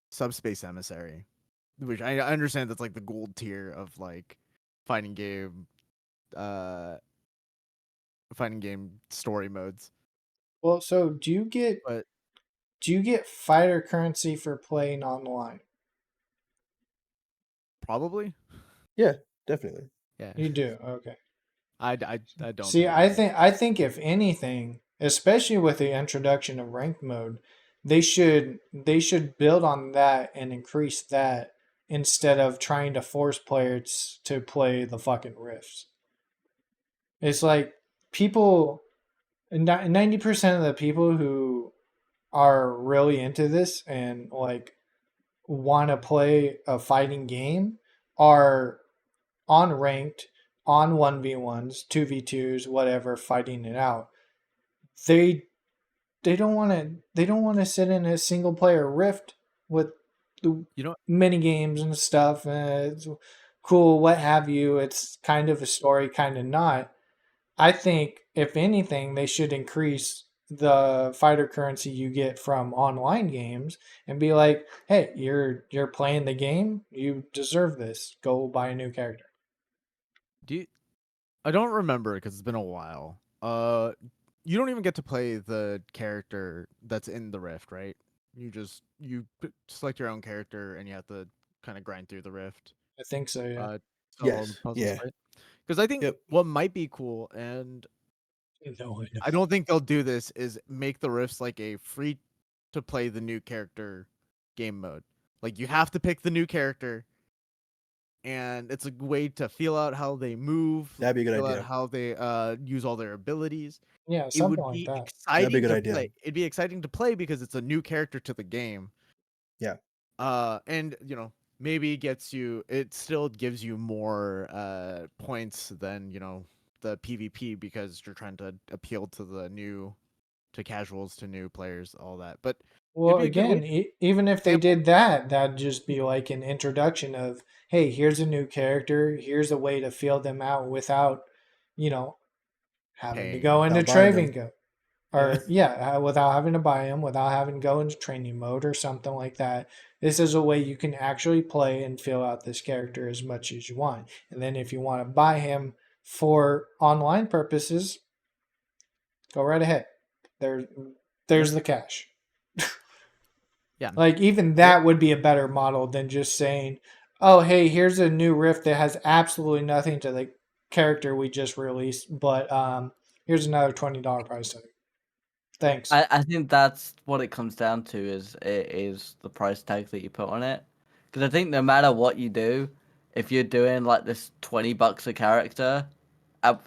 Subspace Emissary, which I understand that's like the gold tier of like fighting game story modes. Well, so do you get fighter currency for playing online? Probably. Yeah, definitely. Yeah, you do. Okay. I don't see. I think if anything, especially with the introduction of ranked mode, they should build on that and increase that instead of trying to force players to play the fucking rifts. It's like people, 90% of the people who are really into this and like want to play a fighting game are on ranked, on 1v1s, 2v2s, whatever, fighting it out. They don't want to sit in a single player rift with the mini games and stuff. It's cool, what have you. It's kind of a story, kind of not. I think if anything, they should increase the fighter currency you get from online games and be like, hey, you're playing the game, you deserve this. Go buy a new character. I don't remember because it's been a while. You don't even get to play the character that's in the rift, right? You select your own character and you have to kind of grind through the rift. I think so, yeah. Yes. Yeah. Right? Because I think what might be cool, and I don't think they'll do this, is make the rifts like a free to play the new character game mode. Like you have to pick the new character, and it's a way to feel out how they move. That'd be a good feel idea. Out how they use all their abilities. Yeah, something like that. Exciting. That'd be a good idea. idea. It'd be exciting to play because it's a new character to the game. Yeah. And maybe it still gives you more points than the PvP because you're trying to appeal to casuals, to new players, all that. But Well, be a good way. again, even if they did that, that'd just be like an introduction of, hey, here's a new character. Here's a way to feel them out without, you know, having to Paying. go into Without buying them. trading go. Yeah. Or yeah, without having to buy them, without having to go into training mode or something like that. This is a way you can actually play and feel out this character as much as you want. And then if you want to buy him for online purposes, go right ahead. There's the cash. Yeah. Like even that would be a better model than just saying, "Oh, hey, here's a new rift that has absolutely nothing to the character we just released, but here's another $20 price tag. Thanks." I think that's what it comes down to is the price tag that you put on it. Because I think no matter what you do, if you're doing like this $20 a character,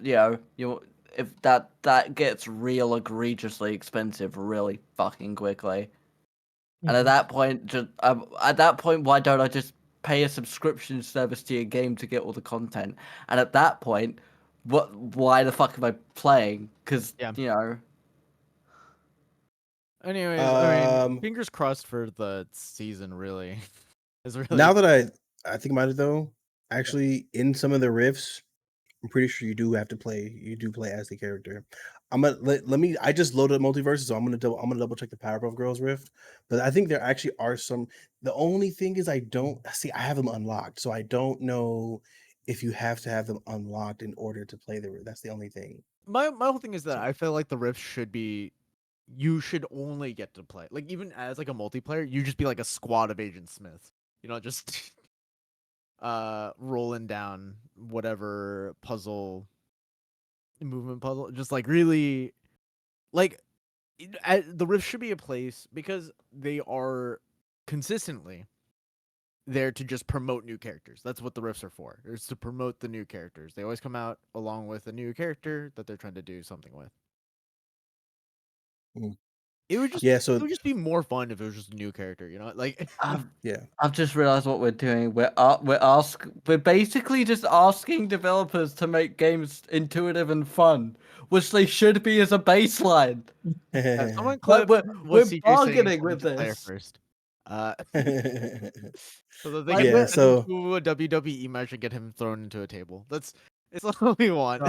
you know, if that gets real egregiously expensive really fucking quickly. And at that point, why don't I just pay a subscription service to your game to get all the content? And at that point, why the fuck am I playing? Because Yeah. you know. Anyways, I mean, fingers crossed for the season. Really, is really Now that I think about it though, actually in some of the rifts, I'm pretty sure you do play as the character. I'm gonna let me. I just loaded MultiVersus, so I'm gonna double check the Powerpuff Girls rift. But I think there actually are some. The only thing is I don't see. I have them unlocked, so I don't know if you have to have them unlocked in order to play the rift. That's the only thing. my whole thing is that I feel like the rift should be. You should only get to play, like, even as like a multiplayer, you just be like a squad of Agent Smiths. You know, just rolling down whatever movement puzzle, just like really like the rift should be a place because they are consistently there to just promote new characters. That's what the rifts are for. It's to promote the new characters. They always come out along with a new character that they're trying to do something with. Mm. It would just Yeah. it So would just be more fun if it was just a new character, like yeah. I've just realized what we're doing. We're basically just asking developers to make games intuitive and fun, which they should be as a baseline. someone Like clip we're what we're CJ saying bargaining for with multiplayer this. first. So that they Like can Yeah. we're So do a WWE match and get him thrown into a table. It's all we want.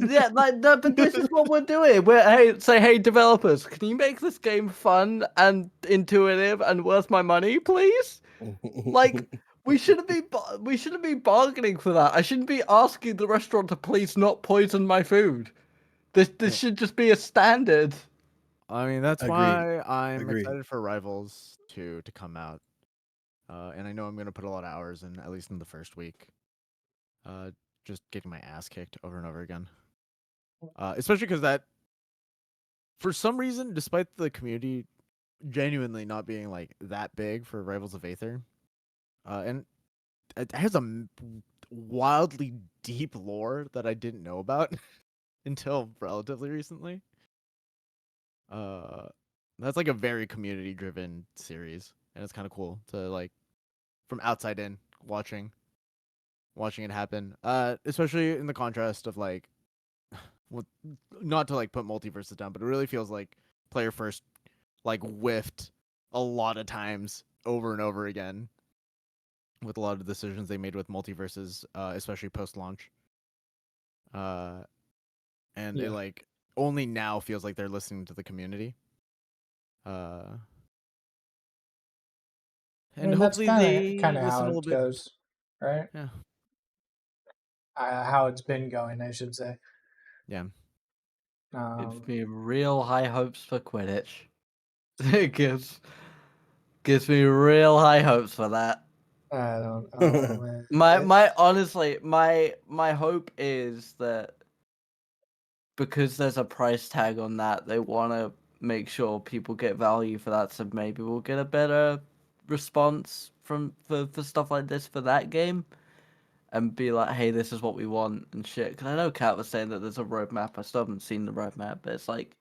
yeah, like no, but this is what we're doing. Hey developers, can you make this game fun and intuitive and worth my money, please? Like we shouldn't be bargaining for that. I shouldn't be asking the restaurant to please not poison my food. This should just be a standard. I mean, that's agreed. why I'm Agreed. excited for Rivals 2 to come out. And I know I'm gonna put a lot of hours in, at least in the first week. Just getting my ass kicked over and over again. Especially because that, for some reason, despite the community genuinely not being like that big for Rivals of Aether, and it has a wildly deep lore that I didn't know about until relatively recently. That's like a very community driven series, and it's kind of cool to like from outside in watching it happen. Especially in the contrast of like, well, not to like put MultiVersus down, but it really feels like player first like whiffed a lot of times over and over again with a lot of decisions they made with MultiVersus, especially post launch. And it like only now feels like they're listening to the community. I And mean, that's hopefully kind they of listen how a little it bit. goes, right? Yeah. How it's been going, I should say. Yeah. Gives me real high hopes for Quidditch. It gives me real high hopes for that. I don't. Oh man. My honestly, my hope is that because there's a price tag on that, they want to make sure people get value for that, so maybe we'll get a better response for stuff like this for that game, and be like, hey, this is what we want and shit. Because I know Kat was saying that there's a roadmap. I still haven't seen the roadmap, but it's like,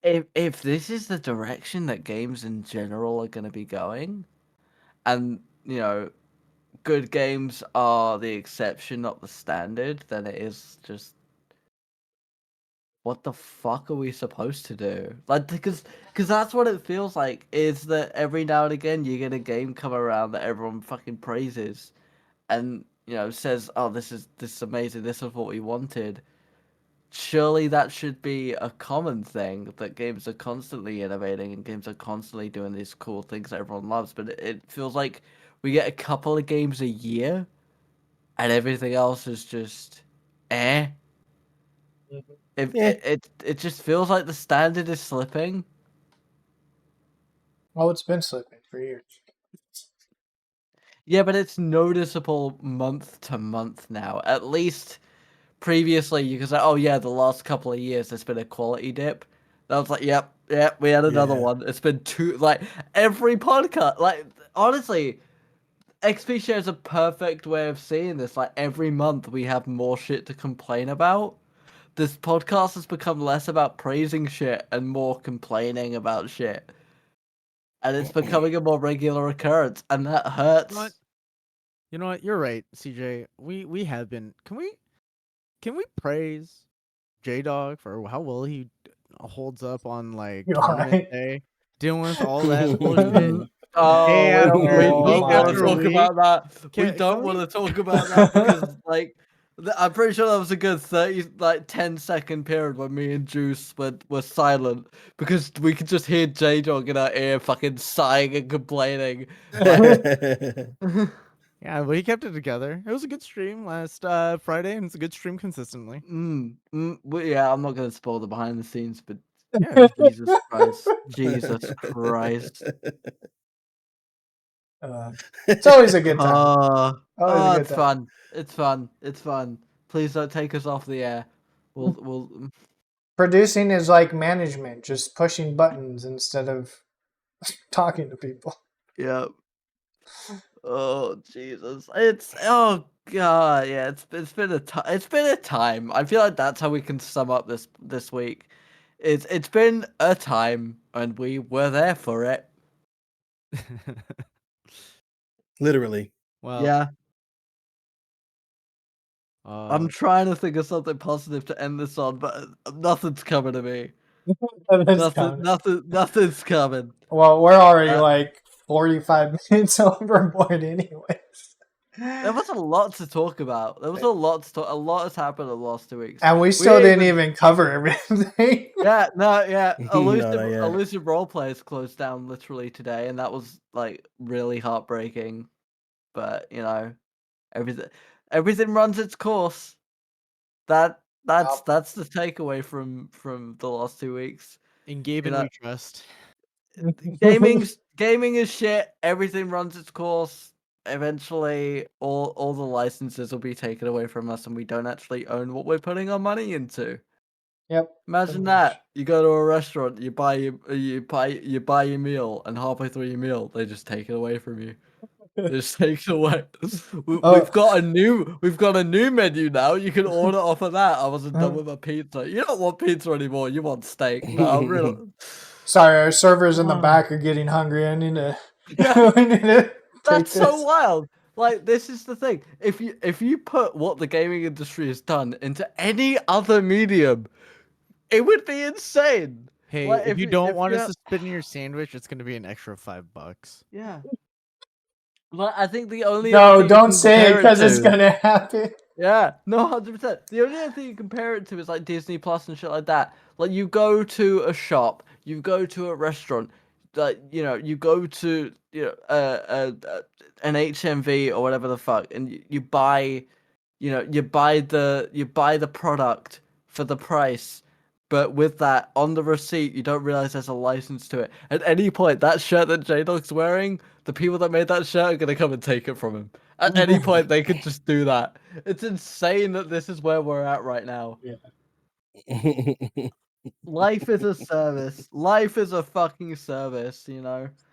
if this is the direction that games in general are going to be going, and you know, good games are the exception, not the standard, then it is just what the fuck are we supposed to do? Like, because that's what it feels like. Is that every now and again you get a game come around that everyone fucking praises, and says, "Oh, this is amazing. This is what we wanted." Surely that should be a common thing, that games are constantly innovating and games are constantly doing these cool things that everyone loves. But it feels like we get a couple of games a year, and everything else is just eh. It, Yeah. it it it just feels like the standard is slipping. Oh, it's been slipping for years. Yeah, but it's noticeable month to month now. At least previously you could say, oh yeah, the last couple of years there's been a quality dip. That was like, yep, we had another Yeah. one. It's been like every podcast. Like honestly, XP shares a perfect way of seeing this. Like every month we have more shit to complain about. This podcast has become less about praising shit and more complaining about shit. And it's becoming a more regular occurrence, and that hurts. You know what? You're right, CJ. We have been. Can we praise J Dog for how well he holds up on like You're tournament right. day, dealing with all that bullshit Oh, day after we week don't want to after talk week? about that. We Can don't we? want to talk about that because, like, I'm pretty sure that was a good 10-second period when me and Juice were silent because we could just hear J Dog in our ear fucking sighing and complaining. Like, Yeah, but he kept it together. It was a good stream last Friday, and it's a good stream consistently. yeah, I'm not gonna spoil the behind the scenes, but Yeah, Jesus Christ, Jesus Christ. It's always a good time. Always a good It's time. fun. It's fun. It's fun. Please don't take us off the air. We'll. Producing is like management, just pushing buttons instead of talking to people. Yeah. Oh Jesus! Oh God! Yeah, it's been it's been a time. I feel like that's how we can sum up this week. It's been a time, and we were there for it. Literally. well, Yeah. I'm trying to think of something positive to end this on, but nothing's coming to me. That's coming. Nothing's coming. Well, we're already Uh, like 45 minutes overboard, anyways. There was a lot to talk about. There was a lot to talk. A lot has happened in the last 2 weeks. And we still didn't even cover everything. Yeah, no, yeah. No, not yet. Elusive Roleplayers closed down literally today, and that was like really heartbreaking. But everything runs its course. That's the takeaway from the last 2 weeks. in Gaben know, we trust. Gaming is shit. Everything runs its course. Eventually, all the licenses will be taken away from us, and we don't actually own what we're putting our money into. Yep. Imagine that. You go to a restaurant, you buy your meal, and halfway through your meal, they just take it away from you. They just take it away. We've got a new menu now. You can order off of that. I wasn't done with my pizza. You don't want pizza anymore. You want steak. No, really. Sorry, our servers in the back are getting hungry. I need to. Yeah. we need to That's so this. wild. Like, this is the thing. If you put what the gaming industry has done into any other medium, it would be insane. Hey, Like, if you don't want you us to spit in your sandwich, it's gonna be an extra $5. yeah. Like, I think the only No, other thing you don't can say it compare because it's to- gonna happen. Yeah, no, 100%. The only other thing you compare it to is like Disney Plus and shit like that. Like, you go to a shop, you go to a restaurant, like, you go to an HMV or whatever the fuck, and you buy, you buy the product for the price. But with that, on the receipt, you don't realize there's a license to it. At any point, that shirt that J-Dog's wearing, the people that made that shirt are going to come and take it from him. At any point, they could just do that. It's insane that this is where we're at right now. Yeah. Life is a service. Life is a fucking service,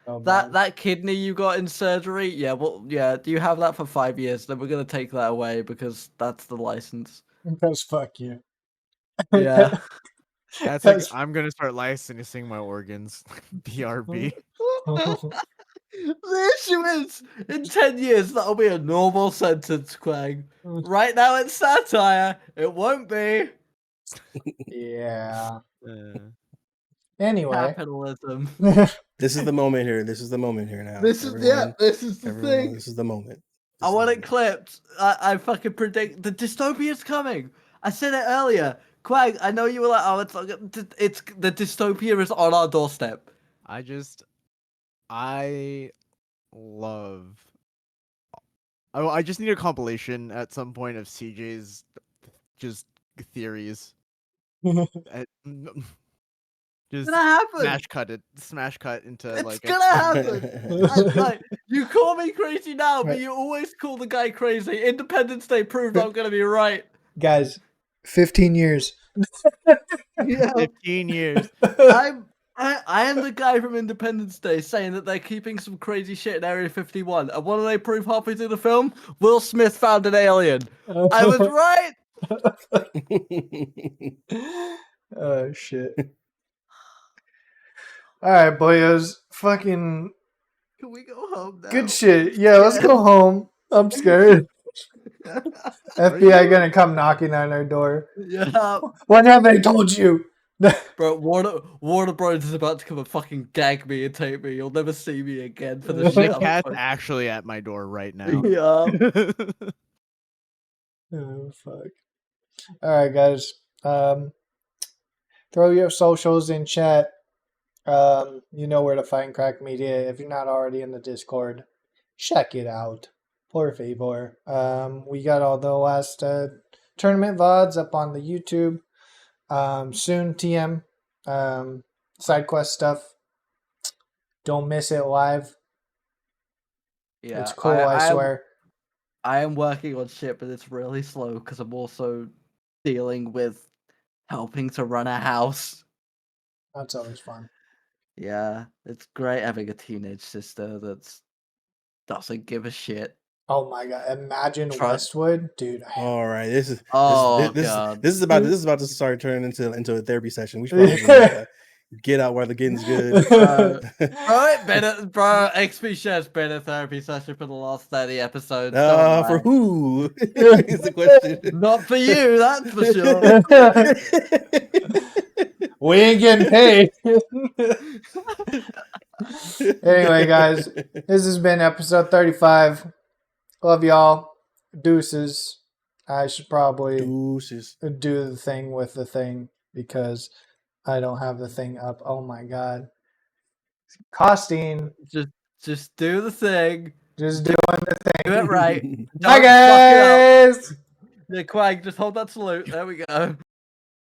Oh, man. That kidney you got in surgery, yeah, well, yeah, you have that for 5 years, then we're going to take that away because that's the license. Because fuck you. Yeah. That's like I'm gonna start licensing my organs. BRB. The issue is, in 10 years, that'll be a normal sentence, Quang. Right now, it's satire. It won't be. Yeah. Uh, Anyway. Capitalism. This is the moment here. This is the moment here now. This is this is the everyone, thing. this is the moment. I want it clipped. I fucking predict the dystopia's coming. I said it earlier. Quag, I know you were like, oh, it's the dystopia is on our doorstep. I love. I just need a compilation at some point of CJ's just theories. Just It's gonna happen. smash cut into It's like gonna happen. Like, you call me crazy now, but you always call the guy crazy. Independence Day proved I'm gonna be right. Guys, 15 years. Yeah. 15 years. I am the guy from Independence Day saying that they're keeping some crazy shit in Area 51. And what do they prove halfway through the film? Will Smith found an alien. I was right. Oh, shit. All right, boyos. Fucking Can we go home now? good shit. Yeah, let's go home. I'm scared. FBI gonna come knocking on our door. Yeah. What have they told you? Bro, Warner Bros is about to come and fucking gag me and take me. You'll never see me again for the shit. The cat's actually at my door right now. Yeah. Oh, fuck. All right, guys. Throw your socials in chat. You know where to find Crack Media. If you're not already in the Discord, check it out. Por favor. We got all the last tournament VODs up on the YouTube. Soon TM. Side quest stuff. Don't miss it live. Yeah. It's cool, I swear. I am working on shit, but it's really slow because I'm also dealing with helping to run a house. That's always fun. Yeah, it's great having a teenage sister that doesn't give a shit. Oh my god! Imagine Westwood, dude. All right, this is God. This is about to start turning into a therapy session. We should probably get out while the getting's good. Bro, XP shares better therapy session for the last 30 episodes. For who? Is the question. Not for you, that's for sure. We ain't getting paid. Anyway, guys, this has been episode 35. Love y'all. Deuces. I should probably do the thing with the thing because I don't have the thing up. Oh my god. Costing. Just do the thing. Just doing the thing. Do it right. Bye, guys. Yeah, Quag, just hold that salute. There we go.